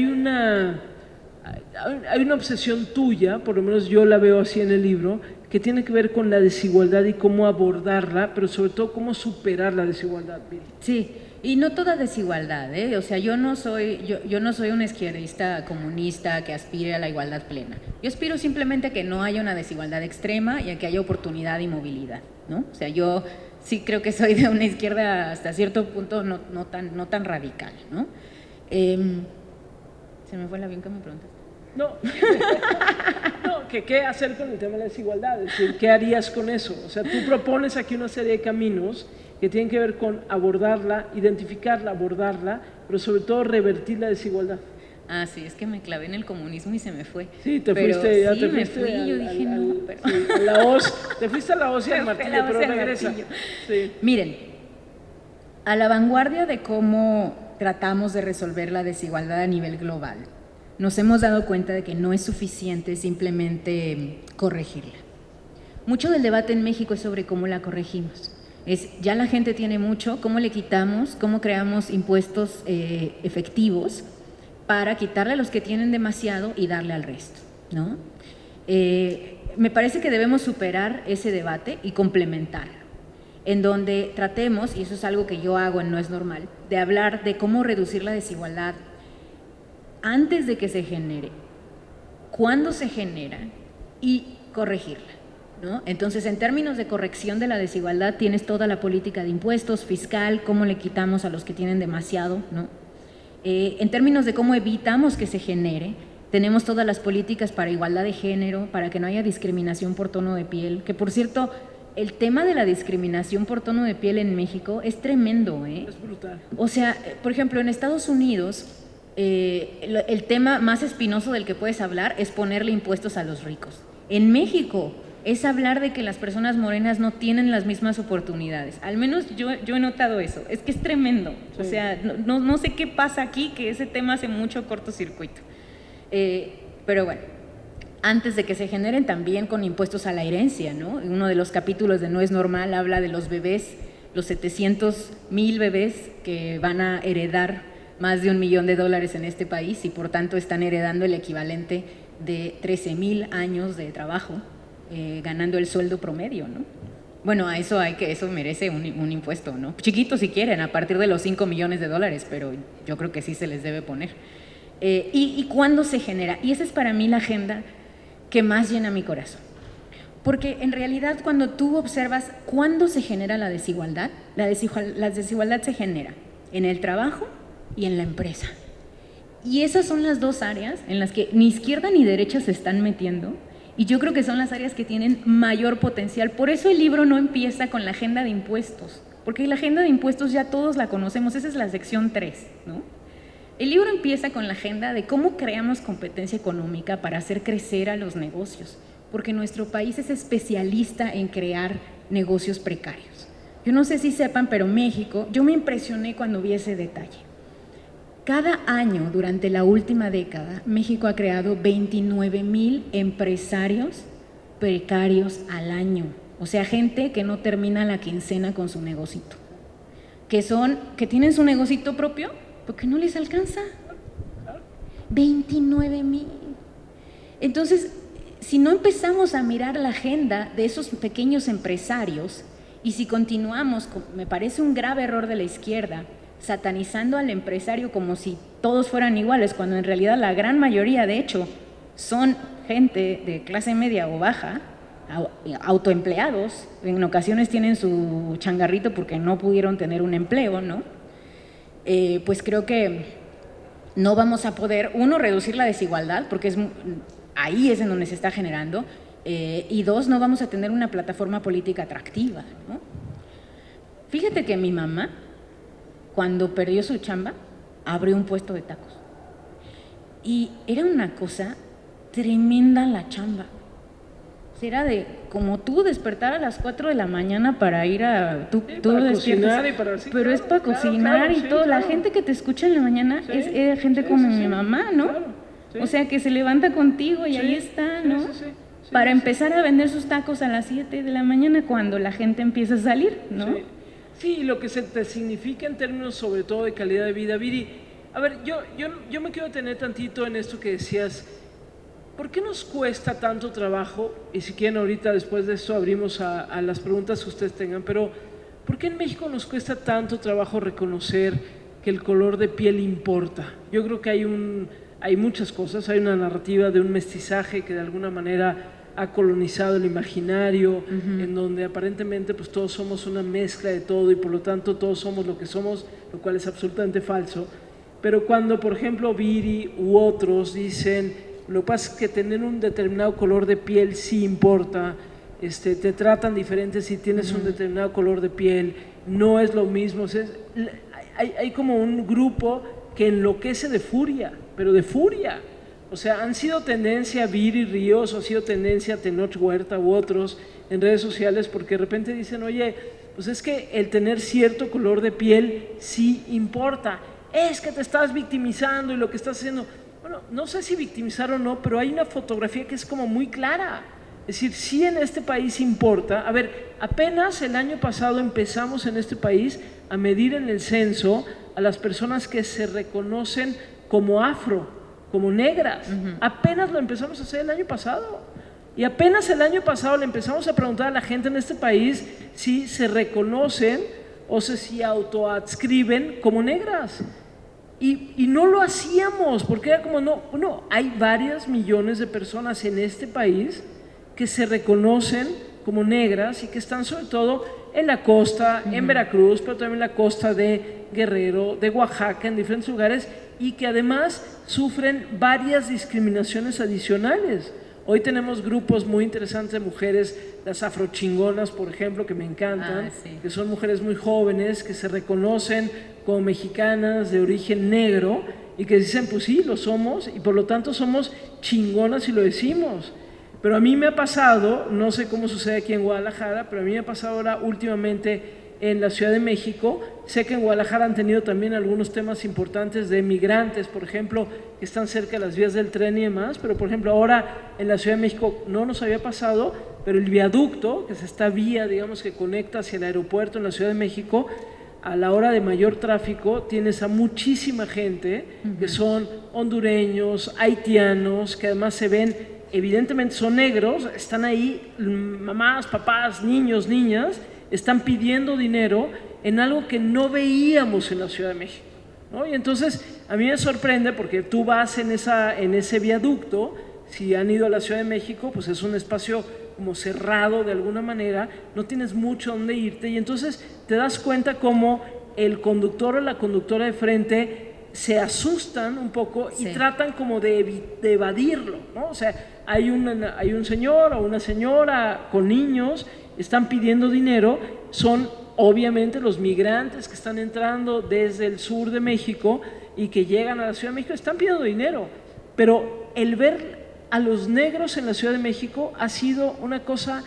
una obsesión tuya, por lo menos yo la veo así en el libro, que tiene que ver con la desigualdad y cómo abordarla, pero sobre todo cómo superar la desigualdad. Sí, y no toda desigualdad, ¿eh? O sea, yo no soy un izquierdista comunista que aspire a la igualdad plena. Yo aspiro simplemente a que no haya una desigualdad extrema y a que haya oportunidad y movilidad, ¿no? O sea, yo sí creo que soy de una izquierda hasta cierto punto no tan radical, ¿no? Se me fue el avión que me preguntaste. No, ¿qué hacer con el tema de la desigualdad? Es decir, ¿qué harías con eso? O sea, tú propones aquí una serie de caminos que tienen que ver con abordarla, identificarla, abordarla, pero sobre todo revertir la desigualdad. Ah, sí, es que me clavé en el comunismo y se me fue. Sí, te fuiste. Sí, me fui, yo dije no, pero… Sí, a la hoz, te fuiste a la hoz y al martillo, pero regresa. Sí. Miren, a la vanguardia de cómo tratamos de resolver la desigualdad a nivel global, nos hemos dado cuenta de que no es suficiente simplemente corregirla. Mucho del debate en México es sobre cómo la corregimos. Ya la gente tiene mucho, cómo le quitamos, cómo creamos impuestos efectivos para quitarle a los que tienen demasiado y darle al resto, ¿no? Me parece que debemos superar ese debate y complementarlo, en donde tratemos, y eso es algo que yo hago en No es Normal, de hablar de cómo reducir la desigualdad antes de que se genere, cuándo se genera y corregirla, ¿no? Entonces, en términos de corrección de la desigualdad, tienes toda la política de impuestos, fiscal, cómo le quitamos a los que tienen demasiado, ¿no? En términos de cómo evitamos que se genere, tenemos todas las políticas para igualdad de género, para que no haya discriminación por tono de piel, que por cierto, el tema de la discriminación por tono de piel en México es tremendo, ¿eh? Es brutal. O sea, por ejemplo, en Estados Unidos, el tema más espinoso del que puedes hablar es ponerle impuestos a los ricos. En México es hablar de que las personas morenas no tienen las mismas oportunidades. Al menos yo he notado eso. Es que es tremendo. Sí. O sea, no sé qué pasa aquí, que ese tema hace mucho cortocircuito. Pero bueno, antes de que se generen también con impuestos a la herencia, ¿no? Uno de los capítulos de No es Normal habla de los bebés, los 700,000 bebés que van a heredar más de $1 millón en este país y por tanto están heredando el equivalente de 13,000 años de trabajo, ganando el sueldo promedio, ¿no? Bueno, eso merece un impuesto, ¿no? Chiquito si quieren, a partir de los $5 millones, pero yo creo que sí se les debe poner. ¿Y cuándo se genera? Y esa es para mí la agenda que más llena mi corazón. Porque en realidad cuando tú observas cuándo se genera la desigualdad se genera en el trabajo y en la empresa. Y esas son las dos áreas en las que ni izquierda ni derecha se están metiendo, y yo creo que son las áreas que tienen mayor potencial. Por eso el libro no empieza con la agenda de impuestos, porque la agenda de impuestos ya todos la conocemos, esa es la sección 3, ¿no? El libro empieza con la agenda de cómo creamos competencia económica para hacer crecer a los negocios, porque nuestro país es especialista en crear negocios precarios. Yo no sé si sepan, pero México, yo me impresioné cuando vi ese detalle. Cada año, durante la última década, México ha creado 29,000 empresarios precarios al año. O sea, gente que no termina la quincena con su negocito. Que tienen su negocito propio, porque no les alcanza. 29,000. Entonces, si no empezamos a mirar la agenda de esos pequeños empresarios, y si continuamos, me parece un grave error de la izquierda, satanizando al empresario como si todos fueran iguales, cuando en realidad la gran mayoría, de hecho, son gente de clase media o baja, autoempleados, en ocasiones tienen su changarrito porque no pudieron tener un empleo, ¿no? Pues creo que no vamos a poder, uno, reducir la desigualdad, porque ahí es en donde se está generando, y dos, no vamos a tener una plataforma política atractiva, ¿no? Fíjate que mi mamá, cuando perdió su chamba, abrió un puesto de tacos. Y era una cosa tremenda la chamba. Era de, como tú, despertar a las 4 de la mañana para ir a... Tú para cocinar y para... Sí, pero claro, es para cocinar y todo. Claro. La gente que te escucha en la mañana es gente como mi mamá, ¿no? Claro, o sea, que se levanta contigo y ahí está, ¿no? Para empezar a vender sus tacos a las 7 de la mañana cuando la gente empieza a salir, ¿no? Sí, lo que se te significa en términos sobre todo de calidad de vida. Viri, a ver, yo me quiero detener tantito en esto que decías. ¿Por qué nos cuesta tanto trabajo? Y si quieren ahorita después de esto abrimos a las preguntas que ustedes tengan, pero ¿por qué en México nos cuesta tanto trabajo reconocer que el color de piel importa? Yo creo que hay muchas cosas, hay una narrativa de un mestizaje que de alguna manera ha colonizado el imaginario, en donde aparentemente pues todos somos una mezcla de todo y por lo tanto todos somos lo que somos, lo cual es absolutamente falso. Pero cuando por ejemplo Viri u otros dicen, lo que pasa es que tener un determinado color de piel sí importa, te tratan diferente si tienes un determinado color de piel, no es lo mismo, o sea, hay como un grupo que enloquece de furia, pero de furia. O sea, han sido tendencia Viri Ríos, o ha sido tendencia Tenoch Huerta u otros en redes sociales porque de repente dicen, oye, pues es que el tener cierto color de piel sí importa, es que te estás victimizando y lo que estás haciendo, bueno, no sé si victimizar o no, pero hay una fotografía que es como muy clara, es decir, sí en este país importa. A ver, apenas el año pasado empezamos en este país a medir en el censo a las personas que se reconocen como afro, como negras, apenas lo empezamos a hacer el año pasado y apenas el año pasado le empezamos a preguntar a la gente en este país si se reconocen o si autoadscriben como negras y no lo hacíamos porque era como no, hay varias millones de personas en este país que se reconocen como negras y que están sobre todo en la costa, en Veracruz, pero también en la costa de Guerrero, de Oaxaca, en diferentes lugares y que además sufren varias discriminaciones adicionales. Hoy tenemos grupos muy interesantes de mujeres, las afrochingonas, por ejemplo, que me encantan, que son mujeres muy jóvenes, que se reconocen como mexicanas de origen negro y que dicen, pues sí, lo somos y por lo tanto somos chingonas y lo decimos. Pero a mí me ha pasado, no sé cómo sucede aquí en Guadalajara, pero a mí me ha pasado ahora últimamente en la Ciudad de México. Sé que en Guadalajara han tenido también algunos temas importantes de migrantes, por ejemplo, que están cerca de las vías del tren y demás, pero por ejemplo ahora en la Ciudad de México no nos había pasado, pero el viaducto, que es esta vía, digamos, que conecta hacia el aeropuerto en la Ciudad de México, a la hora de mayor tráfico tienes a muchísima gente que son hondureños, haitianos, que además se ven, evidentemente son negros, están ahí mamás, papás, niños, niñas, están pidiendo dinero en algo que no veíamos en la Ciudad de México, ¿no? Y entonces a mí me sorprende porque tú vas en ese viaducto, si han ido a la Ciudad de México, pues es un espacio como cerrado de alguna manera, no tienes mucho donde irte y entonces te das cuenta cómo el conductor o la conductora de frente se asustan un poco y tratan como de evadirlo, ¿no? O sea, hay un señor o una señora con niños, están pidiendo dinero, son obviamente los migrantes que están entrando desde el sur de México y que llegan a la Ciudad de México, están pidiendo dinero, pero el ver a los negros en la Ciudad de México ha sido una cosa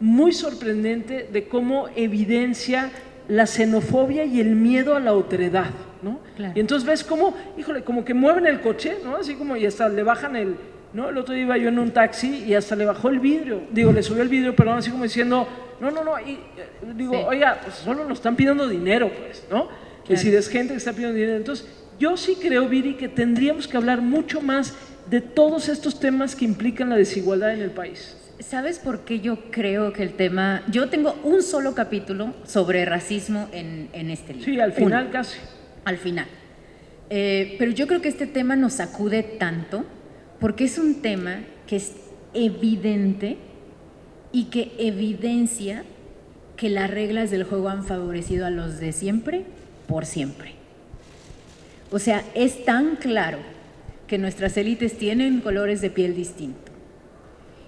muy sorprendente de cómo evidencia la xenofobia y el miedo a la otredad, ¿no? Claro. Y entonces ves cómo, híjole, como que mueven el coche, ¿no? Así como, y hasta le bajan el, ¿no? El otro día iba yo en un taxi y hasta le bajó el vidrio, le subió el vidrio, perdón, así como diciendo, no, y digo, oiga, pues solo nos están pidiendo dinero, pues, ¿no? Claro. Es decir, es gente que está pidiendo dinero. Entonces, yo sí creo, Viri, que tendríamos que hablar mucho más de todos estos temas que implican la desigualdad en el país. ¿Sabes por qué yo creo que el tema... Yo tengo un solo capítulo sobre racismo en este libro. Sí, al final casi. Al final. Pero yo creo que este tema nos sacude tanto porque es un tema que es evidente y que evidencia que las reglas del juego han favorecido a los de siempre por siempre. O sea, es tan claro que nuestras élites tienen colores de piel distintos.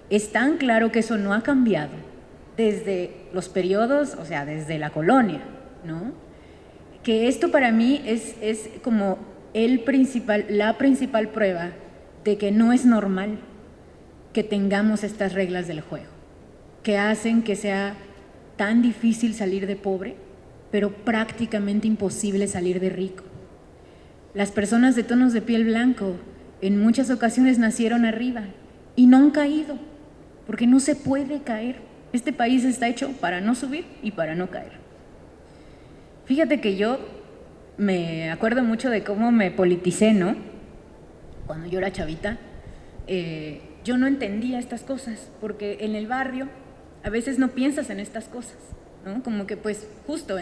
Es tan claro que eso no ha cambiado desde los periodos, o sea, desde la colonia, ¿no? Que esto para mí es como la principal prueba de que no es normal que tengamos estas reglas del juego, que hacen que sea tan difícil salir de pobre, pero prácticamente imposible salir de rico. Las personas de tonos de piel blanco en muchas ocasiones nacieron arriba y no han caído, porque no se puede caer. Este país está hecho para no subir y para no caer. Fíjate que yo me acuerdo mucho de cómo me politicé, ¿no? Cuando yo era chavita, yo no entendía estas cosas, porque en el barrio a veces no piensas en estas cosas, ¿no? Como que pues justo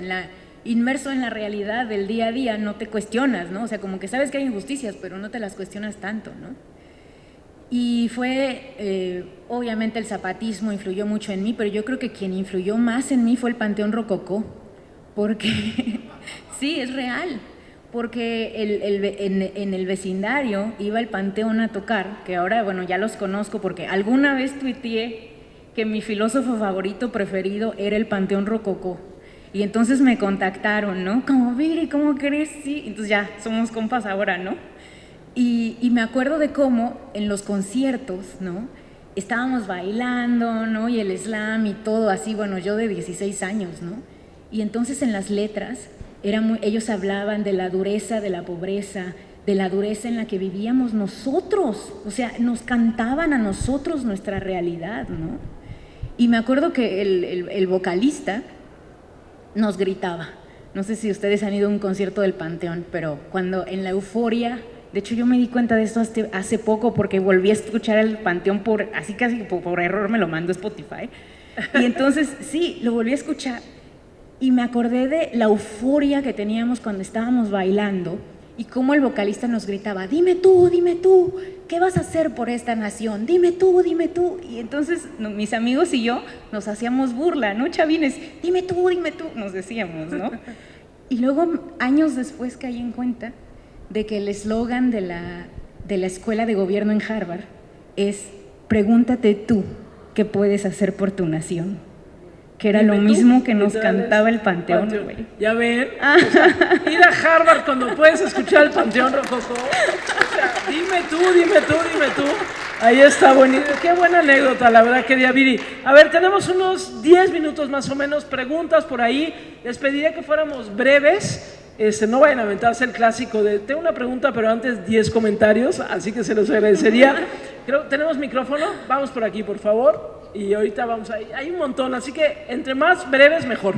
inmerso en la realidad del día a día no te cuestionas, ¿no? O sea, como que sabes que hay injusticias, pero no te las cuestionas tanto, ¿no? Y fue, obviamente el zapatismo influyó mucho en mí, pero yo creo que quien influyó más en mí fue el Panteón Rococó, porque sí, es real, porque en el vecindario iba el Panteón a tocar, que ahora, bueno, ya los conozco porque alguna vez tuiteé que mi filósofo favorito preferido era el Panteón Rococó. Y entonces me contactaron, ¿no? Como, Viri, ¿cómo crees? Sí, entonces ya somos compas ahora, ¿no? Y me acuerdo de cómo en los conciertos, ¿no? Estábamos bailando, ¿no? Y el slam y todo así, bueno, yo de 16 años, ¿no? Y entonces en las letras ellos hablaban de la dureza de la pobreza, de la dureza en la que vivíamos nosotros, o sea, nos cantaban a nosotros nuestra realidad, ¿no? Y me acuerdo que el vocalista nos gritaba, no sé si ustedes han ido a un concierto del Panteón, pero cuando en la euforia, de hecho yo me di cuenta de esto hace poco porque volví a escuchar el Panteón así casi por error me lo mandó Spotify, y entonces sí, lo volví a escuchar y me acordé de la euforia que teníamos cuando estábamos bailando y cómo el vocalista nos gritaba, dime tú, ¿qué vas a hacer por esta nación? Dime tú. Y entonces mis amigos y yo nos hacíamos burla, ¿no, chavines? Dime tú, nos decíamos, ¿no? Y luego, años después caí en cuenta de que el eslogan de la escuela de gobierno en Harvard es, pregúntate tú, ¿qué puedes hacer por tu nación? Que era lo mismo que nos cantaba el Panteón, güey. Ya ven, o sea, ir a Harvard cuando puedes escuchar el Panteón Rococó. O sea, dime tú. Ahí está, bonito. Qué buena anécdota, la verdad, querida Viri. A ver, tenemos unos 10 minutos más o menos, preguntas por ahí. Les pediría que fuéramos breves. No vayan a aventarse el clásico de tengo una pregunta, pero antes 10 comentarios, así que se los agradecería. ¿Tenemos micrófono? Vamos por aquí, por favor. Y ahorita vamos ahí. Hay un montón, así que entre más breves, mejor.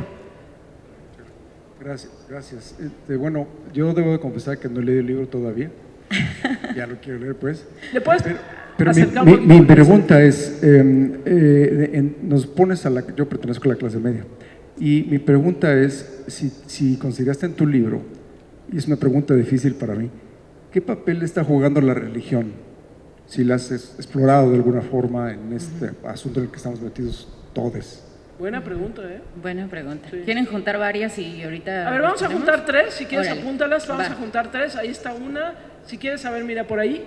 Gracias. Bueno, yo debo de confesar que no he leído el libro todavía. Ya lo quiero leer, pues. ¿Le puedes pero acercar un poquito? mi pregunta es, nos pones yo pertenezco a la clase media, y mi pregunta es, si consideraste en tu libro, y es una pregunta difícil para mí, ¿qué papel está jugando la religión? Si la has explorado de alguna forma en este asunto en el que estamos metidos todos. Buena pregunta, ¿eh? Buena pregunta. Sí. ¿Quieren juntar varias y ahorita? A ver, vamos a respondemos? juntar 3, si quieres Órale. apúntalas, vamos Va. a juntar 3, ahí está una. Si quieres saber, mira por ahí.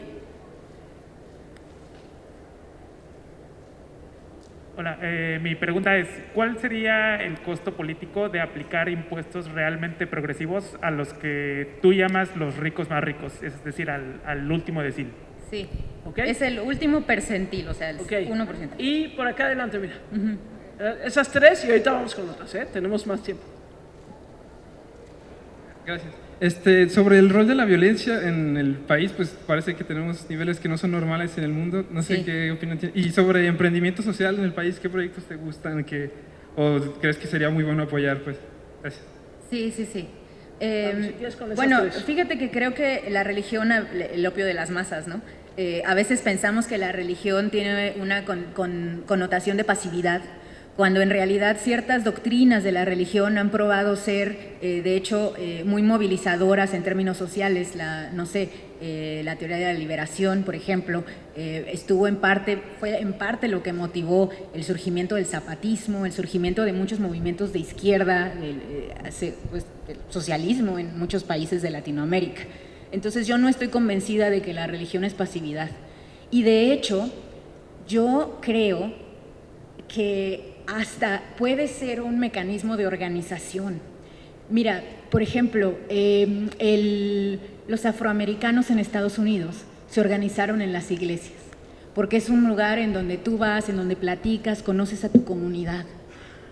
Hola, mi pregunta es, ¿cuál sería el costo político de aplicar impuestos realmente progresivos a los que tú llamas los ricos más ricos, es decir, al último decil? Sí, Okay. es el último percentil, o sea, el Ok. 1%. Y por acá adelante, mira. Esas 3 y ahorita vamos con otras, ¿eh? Tenemos más tiempo. Gracias. Sobre el rol de la violencia en el país, pues parece que tenemos niveles que no son normales en el mundo. No sé Sí. qué opinión tienes. Y sobre emprendimiento social en el país, ¿qué proyectos te gustan o crees que sería muy bueno apoyar? Pues, gracias. Sí. Vamos, si quieres con esas Bueno, 3. fíjate que creo que la religión, el opio de las masas, ¿no? A veces pensamos que la religión tiene una connotación de pasividad, cuando en realidad ciertas doctrinas de la religión han probado ser, de hecho, muy movilizadoras en términos sociales. La teoría de la liberación, por ejemplo, fue en parte lo que motivó el surgimiento del zapatismo, el surgimiento de muchos movimientos de izquierda, del socialismo en muchos países de Latinoamérica. Entonces yo no estoy convencida de que la religión es pasividad. Y de hecho, yo creo que hasta puede ser un mecanismo de organización. Mira, por ejemplo, los afroamericanos en Estados Unidos se organizaron en las iglesias, porque es un lugar en donde tú vas, en donde platicas, conoces a tu comunidad.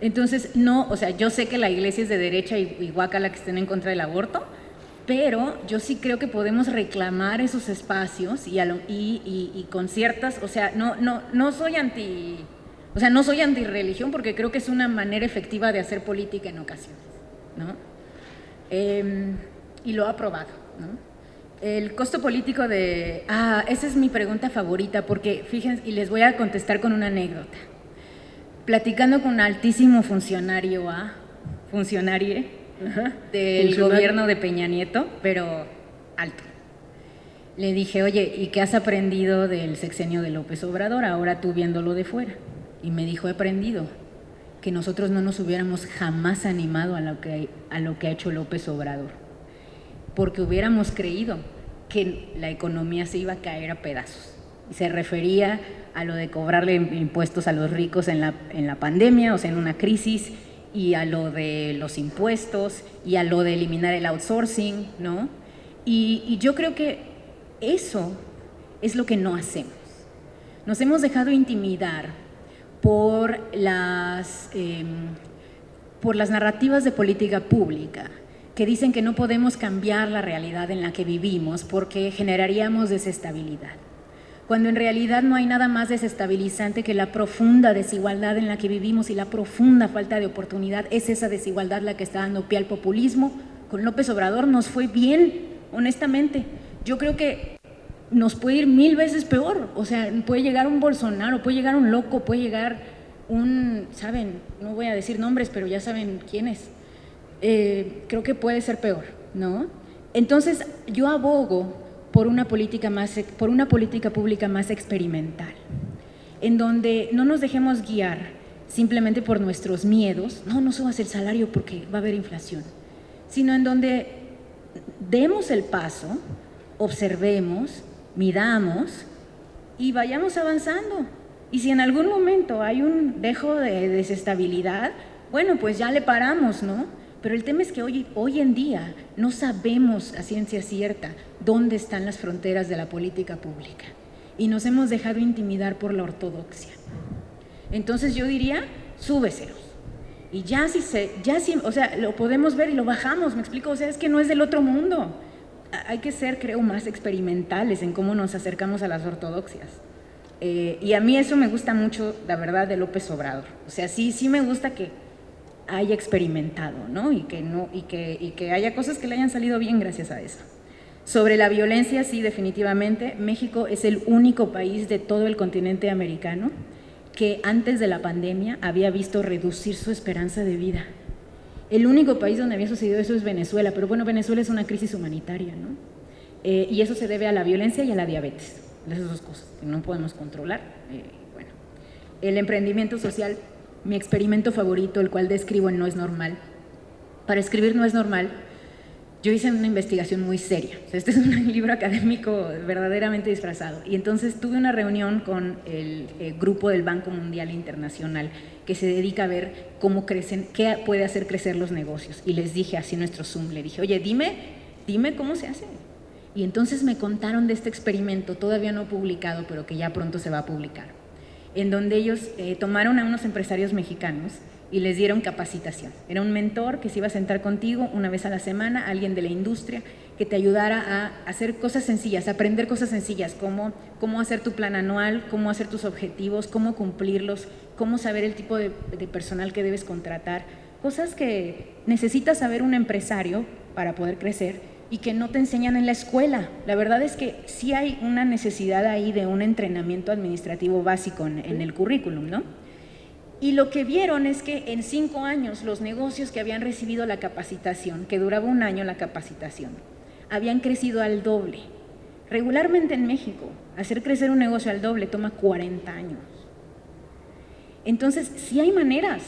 Entonces, yo sé que la iglesia es de derecha y guácala que estén en contra del aborto, pero yo sí creo que podemos reclamar esos espacios y con ciertas, no soy antirreligión, porque creo que es una manera efectiva de hacer política en ocasiones, ¿no? Y lo ha probado, ¿no? El costo político esa es mi pregunta favorita, porque fíjense, y les voy a contestar con una anécdota. Platicando con un altísimo funcionarie del gobierno de Peña Nieto, pero alto. Le dije, oye, ¿y qué has aprendido del sexenio de López Obrador, ahora tú viéndolo de fuera? Y me dijo, he aprendido que nosotros no nos hubiéramos jamás animado a lo que ha hecho López Obrador, porque hubiéramos creído que la economía se iba a caer a pedazos. Y se refería a lo de cobrarle impuestos a los ricos en la pandemia, o sea, en una crisis, y a lo de los impuestos, y a lo de eliminar el outsourcing, ¿no? Y yo creo que eso es lo que no hacemos. Nos hemos dejado intimidar por las narrativas de política pública que dicen que no podemos cambiar la realidad en la que vivimos porque generaríamos desestabilidad, cuando en realidad no hay nada más desestabilizante que la profunda desigualdad en la que vivimos, y la profunda falta de oportunidad es esa desigualdad la que está dando pie al populismo. Con López Obrador nos fue bien, honestamente. Yo creo que nos puede ir 1000 veces peor, o sea, puede llegar un Bolsonaro, puede llegar un loco, puede llegar ¿saben? No voy a decir nombres, pero ya saben quién es. Creo que puede ser peor, ¿no? Entonces, yo abogo por una política pública más experimental, en donde no nos dejemos guiar simplemente por nuestros miedos, no subas el salario porque va a haber inflación, sino en donde demos el paso, observemos, midamos y vayamos avanzando. Y si en algún momento hay un dejo de desestabilidad, bueno, pues ya le paramos, ¿no? Pero el tema es que hoy en día no sabemos a ciencia cierta dónde están las fronteras de la política pública y nos hemos dejado intimidar por la ortodoxia. Entonces yo diría, súbeselos. Y o sea, lo podemos ver y lo bajamos, ¿me explico? O sea, es que no es del otro mundo. Hay que ser, creo, más experimentales en cómo nos acercamos a las ortodoxias. Y a mí eso me gusta mucho, la verdad, de López Obrador. O sea, sí me gusta que haya experimentado, ¿no? Y que haya cosas que le hayan salido bien gracias a eso. Sobre la violencia, sí, definitivamente, México es el único país de todo el continente americano que antes de la pandemia había visto reducir su esperanza de vida. El único país donde había sucedido eso es Venezuela, pero bueno, Venezuela es una crisis humanitaria, ¿no? Y eso se debe a la violencia y a la diabetes, esas dos cosas que no podemos controlar. Bueno, el emprendimiento social, mi experimento favorito, el cual describo en No es normal. Para escribir No es normal, yo hice una investigación muy seria. O sea, este es un libro académico verdaderamente disfrazado. Y entonces tuve una reunión con el grupo del Banco Mundial Internacional que se dedica a ver cómo crecen, qué puede hacer crecer los negocios. Y les dije así en nuestro Zoom, le dije, oye, dime cómo se hace. Y entonces me contaron de este experimento, todavía no publicado, pero que ya pronto se va a publicar, en donde ellos tomaron a unos empresarios mexicanos y les dieron capacitación. Era un mentor que se iba a sentar contigo una vez a la semana, alguien de la industria que te ayudara a hacer cosas sencillas, a aprender cosas sencillas, como cómo hacer tu plan anual, cómo hacer tus objetivos, cómo cumplirlos, cómo saber el tipo de personal que debes contratar, cosas que necesita saber un empresario para poder crecer y que no te enseñan en la escuela. La verdad es que sí hay una necesidad ahí de un entrenamiento administrativo básico en el currículum, ¿no? Y lo que vieron es que en 5 años los negocios que habían recibido la capacitación, que duraba 1 año la capacitación, habían crecido al doble. Regularmente en México, hacer crecer un negocio al doble toma 40 años. Entonces, sí hay maneras.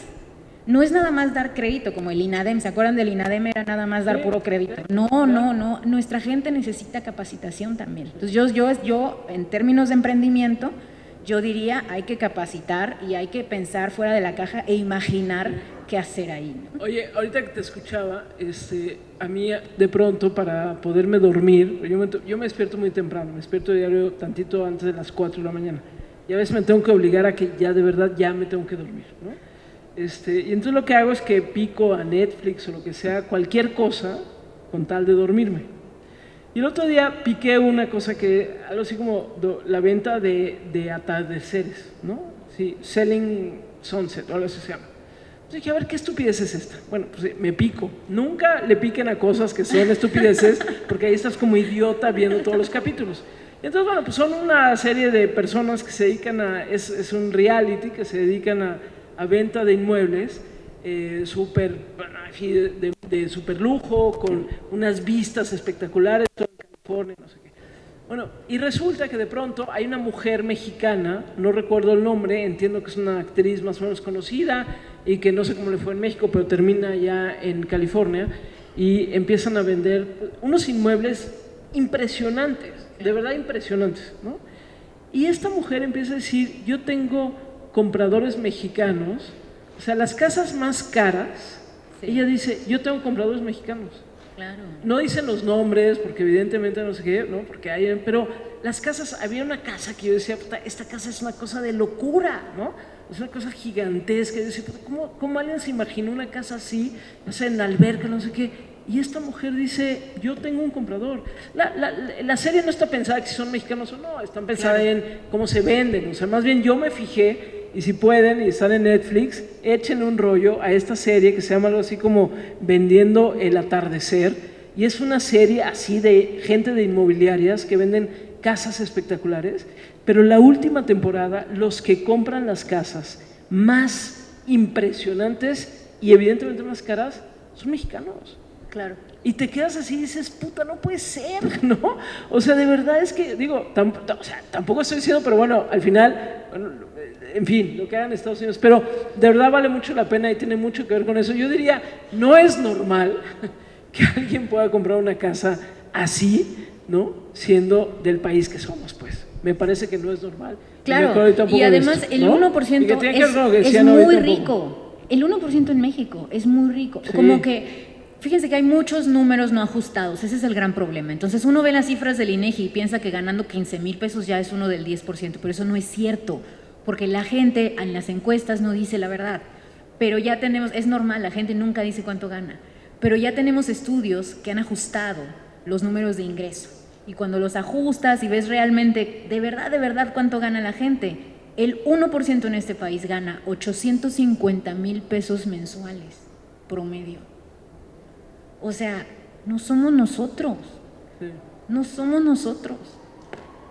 No es nada más dar crédito, como el INADEM. ¿Se acuerdan del INADEM? Era nada más dar puro crédito. No. Nuestra gente necesita capacitación también. Entonces, yo en términos de emprendimiento, yo diría, hay que capacitar y hay que pensar fuera de la caja e imaginar qué hacer ahí, ¿no? Oye, ahorita que te escuchaba, a mí de pronto para poderme dormir, yo me despierto muy temprano, me despierto diario tantito antes de las 4 de la mañana. Y a veces me tengo que obligar a que ya de verdad ya me tengo que dormir, ¿no? Y entonces lo que hago es que pico a Netflix o lo que sea, cualquier cosa, con tal de dormirme. Y el otro día piqué una cosa que, algo así como la venta de atardeceres, ¿no? Sí, Selling Sunset, o algo así se llama. Entonces dije, a ver, ¿qué estupidez es esta? Bueno, pues me pico. Nunca le piquen a cosas que son estupideces, porque ahí estás como idiota viendo todos los capítulos. Y entonces, bueno, pues son una serie de personas que se dedican es un reality, que se dedican a venta de inmuebles, de super lujo, con unas vistas espectaculares, todo en California, no sé qué. Bueno, y resulta que de pronto hay una mujer mexicana, no recuerdo el nombre, entiendo que es una actriz más o menos conocida y que no sé cómo le fue en México, pero termina ya en California y empiezan a vender unos inmuebles impresionantes, de verdad impresionantes, ¿no? Y esta mujer empieza a decir, yo tengo compradores mexicanos, o sea, las casas más caras, sí. Ella dice, yo tengo compradores mexicanos. Claro. No dicen los nombres, porque evidentemente no sé qué, ¿no? Porque hay, pero las casas, había una casa que yo decía, puta, esta casa es una cosa de locura, ¿no? Es una cosa gigantesca. Yo decía, puta, ¿cómo alguien se imaginó una casa así, no sé, en la alberca, no sé qué? Y esta mujer dice, yo tengo un comprador. La serie no está pensada que si son mexicanos o no, están pensadas en cómo se venden. O sea, más bien yo me fijé, y si pueden, y están en Netflix, echen un rollo a esta serie que se llama algo así como Vendiendo el Atardecer. Y es una serie así de gente de inmobiliarias que venden casas espectaculares. Pero la última temporada, los que compran las casas más impresionantes y evidentemente más caras, son mexicanos. Claro. Y te quedas así y dices, puta, no puede ser, ¿no? O sea, de verdad es que, digo, tampoco estoy diciendo, pero bueno, al final, bueno, en fin, lo que hagan en Estados Unidos, pero de verdad vale mucho la pena y tiene mucho que ver con eso. Yo diría, no es normal que alguien pueda comprar una casa así, ¿no? Siendo del país que somos, pues. Me parece que no es normal. Claro, y además el 1% es muy rico. El 1% en México es muy rico. Sí. Como que, fíjense que hay muchos números no ajustados, ese es el gran problema. Entonces uno ve las cifras del INEGI y piensa que ganando 15,000 pesos ya es uno del 10%, pero eso no es cierto, porque la gente en las encuestas no dice la verdad. Pero ya tenemos, es normal, la gente nunca dice cuánto gana, pero ya tenemos estudios que han ajustado los números de ingreso. Y cuando los ajustas y ves realmente, de verdad cuánto gana la gente, el 1% en este país gana 850,000 pesos mensuales, promedio. O sea, no somos nosotros. Sí. No somos nosotros.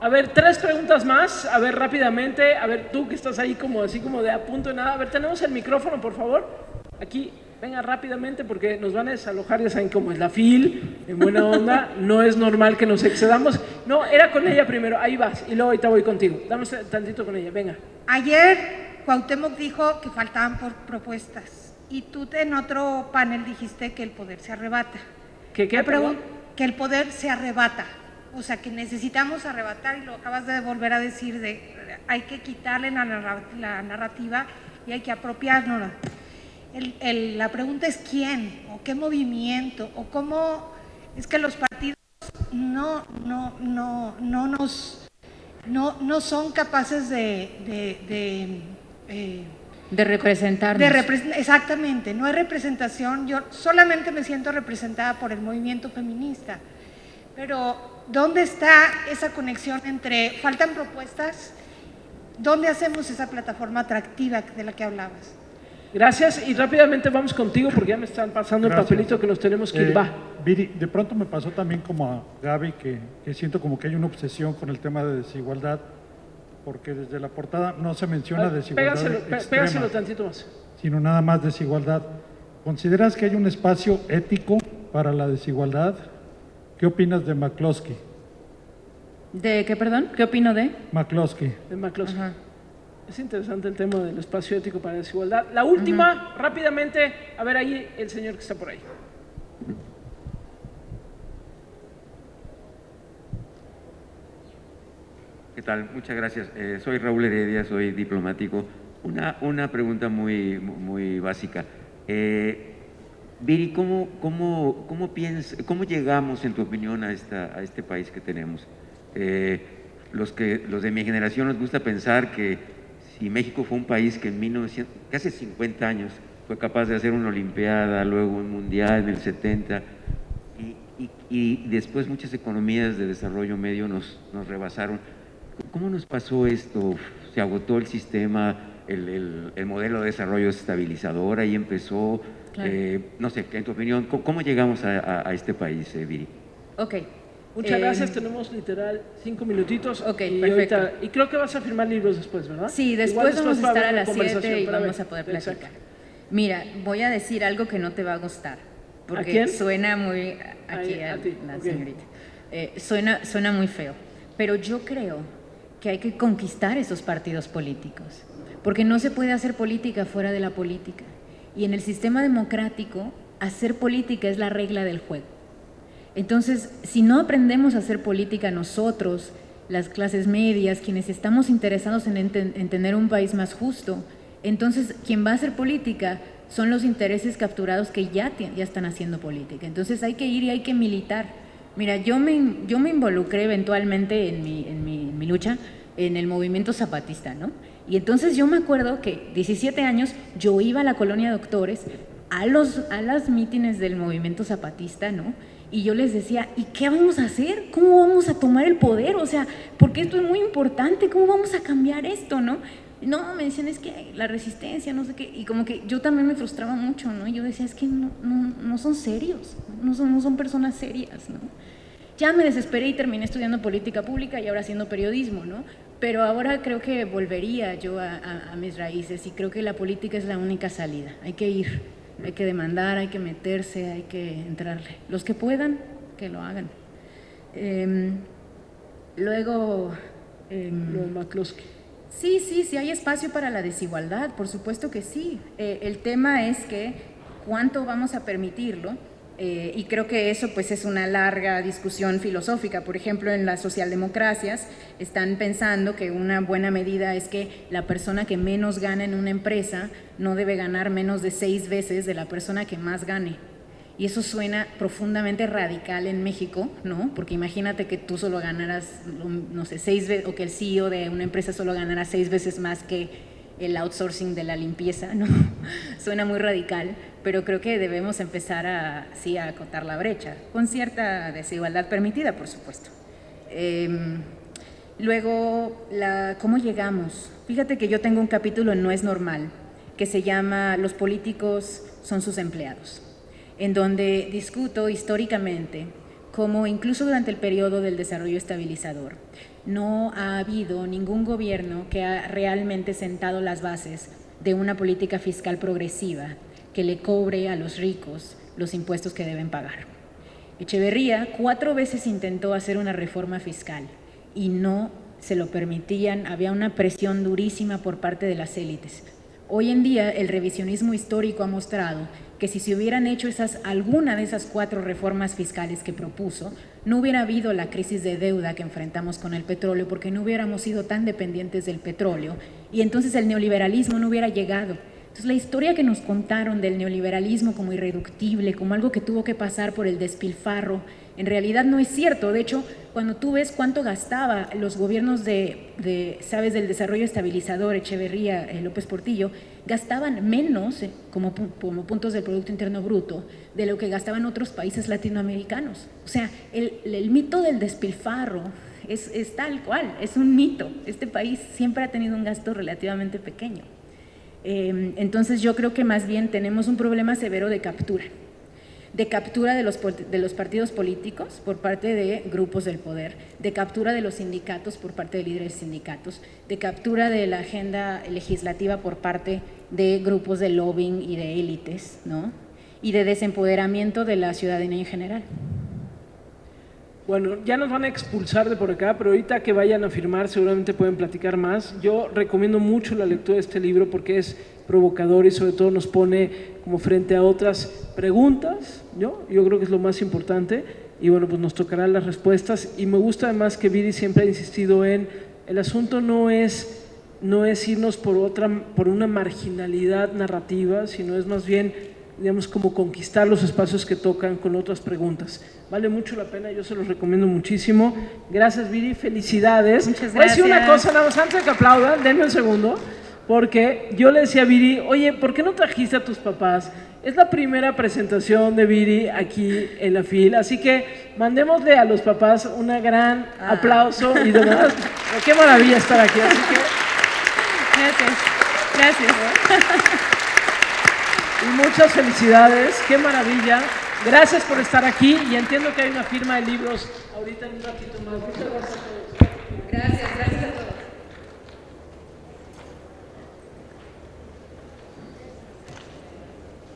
A ver, 3 preguntas más. A ver, rápidamente. A ver, tú que estás ahí como así como de a punto de nada. A ver, tenemos el micrófono, por favor. Aquí, venga rápidamente porque nos van a desalojar. Ya saben cómo es la FIL, en buena onda. No es normal que nos excedamos. No, era con ella primero. Ahí vas. Y luego ahorita voy contigo. Damos tantito con ella. Venga. Ayer Cuauhtémoc dijo que faltaban propuestas. Y tú en otro panel dijiste que el poder se arrebata. ¿Qué? Que el poder se arrebata. O sea, que necesitamos arrebatar, y lo acabas de volver a decir, hay que quitarle la narrativa y hay que apropiarnos. La pregunta es quién, o qué movimiento, o cómo es que los partidos no son capaces de representarnos. Exactamente, no hay representación. Yo solamente me siento representada por el movimiento feminista, pero ¿dónde está esa conexión entre faltan propuestas? ¿Dónde hacemos esa plataforma atractiva de la que hablabas? Gracias, y rápidamente vamos contigo porque ya me están pasando el papelito que nos tenemos que ir. Va. Viri, de pronto me pasó también como a Gaby que siento como que hay una obsesión con el tema de desigualdad porque desde la portada no se menciona desigualdad Pégaselo extrema, tantito más. sino nada más desigualdad. ¿Consideras que hay un espacio ético para la desigualdad? ¿Qué opinas de McCloskey? ¿De qué, perdón? ¿Qué opino de? McCloskey. De McCloskey. Ajá. Es interesante el tema del espacio ético para la desigualdad. La última, rápidamente, a ver ahí el señor que está por ahí. ¿Qué tal? Muchas gracias. Soy Raúl Heredia, soy diplomático. Una pregunta muy básica. Viri, ¿cómo llegamos, en tu opinión, a este país que tenemos? Los de mi generación nos gusta pensar que si México fue un país que que hace 50 años fue capaz de hacer una olimpiada, luego un mundial en el 70, y después muchas economías de desarrollo medio nos rebasaron. ¿Cómo nos pasó esto? ¿Se agotó el sistema, el modelo de desarrollo estabilizador, ahí empezó? Claro. No sé, en tu opinión, ¿cómo llegamos a este país, Viri? Ok. Muchas gracias, tenemos literal 5 minutitos. Ok, y perfecto. Y creo que vas a firmar libros después, ¿verdad? Sí, Igual después vamos a va estar a haber las una 7 y conversación, vamos a poder platicar. Exacto. Mira, voy a decir algo que no te va a gustar, porque ¿A quién? suena muy... Aquí A ti, la ok. señorita. Suena muy feo, pero yo creo que hay que conquistar esos partidos políticos, porque no se puede hacer política fuera de la política. Y en el sistema democrático, hacer política es la regla del juego. Entonces, si no aprendemos a hacer política nosotros, las clases medias, quienes estamos interesados en tener un país más justo, entonces quien va a hacer política son los intereses capturados que ya están haciendo política. Entonces hay que ir y hay que militar. Mira, yo me involucré eventualmente en mi lucha en el movimiento zapatista, ¿no? Y entonces yo me acuerdo que 17 años yo iba a la colonia Doctores a las mítines del movimiento zapatista, ¿no? Y yo les decía, ¿y qué vamos a hacer? ¿Cómo vamos a tomar el poder? O sea, porque esto es muy importante, ¿cómo vamos a cambiar esto, no? No, me decían, es que la resistencia, no sé qué, y como que yo también me frustraba mucho, ¿no? Y yo decía, es que no son serios, no son personas serias, ¿no? Ya me desesperé y terminé estudiando política pública y ahora haciendo periodismo, ¿no? Pero ahora creo que volvería yo a mis raíces y creo que la política es la única salida, hay que ir. Hay que demandar, hay que meterse, hay que entrarle. Los que puedan, que lo hagan. Luego... Lo de McCloskey. Sí, hay espacio para la desigualdad, por supuesto que sí. El tema es que cuánto vamos a permitirlo, y creo que eso pues es una larga discusión filosófica. Por ejemplo, en las socialdemocracias están pensando que una buena medida es que la persona que menos gana en una empresa no debe ganar menos de 6 veces de la persona que más gane. Y eso suena profundamente radical en México, ¿no? Porque imagínate que tú solo ganaras, no sé, 6 veces, o que el CEO de una empresa solo ganara 6 veces más que el outsourcing de la limpieza, ¿no? Suena muy radical, pero creo que debemos empezar a acotar la brecha, con cierta desigualdad permitida, por supuesto. Luego, ¿cómo llegamos? Fíjate que yo tengo un capítulo en No es normal, que se llama Los políticos son sus empleados, en donde discuto históricamente cómo incluso durante el periodo del desarrollo estabilizador no ha habido ningún gobierno que ha realmente sentado las bases de una política fiscal progresiva que le cobre a los ricos los impuestos que deben pagar. Echeverría 4 veces intentó hacer una reforma fiscal y no se lo permitían, había una presión durísima por parte de las élites. Hoy en día el revisionismo histórico ha mostrado que si se hubieran hecho alguna de esas 4 reformas fiscales que propuso, no hubiera habido la crisis de deuda que enfrentamos con el petróleo, porque no hubiéramos sido tan dependientes del petróleo y entonces el neoliberalismo no hubiera llegado. Entonces la historia que nos contaron del neoliberalismo como irreductible, como algo que tuvo que pasar por el despilfarro, en realidad no es cierto. De hecho, cuando tú ves cuánto gastaba los gobiernos ¿sabes?, del desarrollo estabilizador, Echeverría, López Portillo, gastaban menos como puntos del Producto Interno Bruto de lo que gastaban otros países latinoamericanos. O sea, el mito del despilfarro es tal cual, es un mito. Este país siempre ha tenido un gasto relativamente pequeño. Entonces yo creo que más bien tenemos un problema severo de captura. de captura de los partidos políticos por parte de grupos del poder, de captura de los sindicatos por parte de líderes de sindicatos, de captura de la agenda legislativa por parte de grupos de lobbying y de élites, ¿no? Y de desempoderamiento de la ciudadanía en general. Bueno, ya nos van a expulsar de por acá, pero ahorita que vayan a firmar seguramente pueden platicar más. Yo recomiendo mucho la lectura de este libro porque es provocador y sobre todo nos pone como frente a otras preguntas, ¿no? Yo creo que es lo más importante y bueno, pues nos tocarán las respuestas y me gusta además que Viri siempre ha insistido en el asunto no es irnos por una marginalidad narrativa, sino es más bien, digamos, como conquistar los espacios que tocan con otras preguntas. Vale mucho la pena, yo se los recomiendo muchísimo. Gracias, Viri, felicidades. Muchas gracias. Voy a decir una cosa, nada más antes de que aplaudan, denme un segundo, porque yo le decía a Viri, oye, ¿por qué no trajiste a tus papás? Es la primera presentación de Viri aquí en la fila, así que mandémosle a los papás un gran aplauso y de verdad, qué maravilla estar aquí, así que… Gracias. Y muchas felicidades, qué maravilla. Gracias por estar aquí y entiendo que hay una firma de libros ahorita en un ratito más. Muchas gracias a todos. Gracias.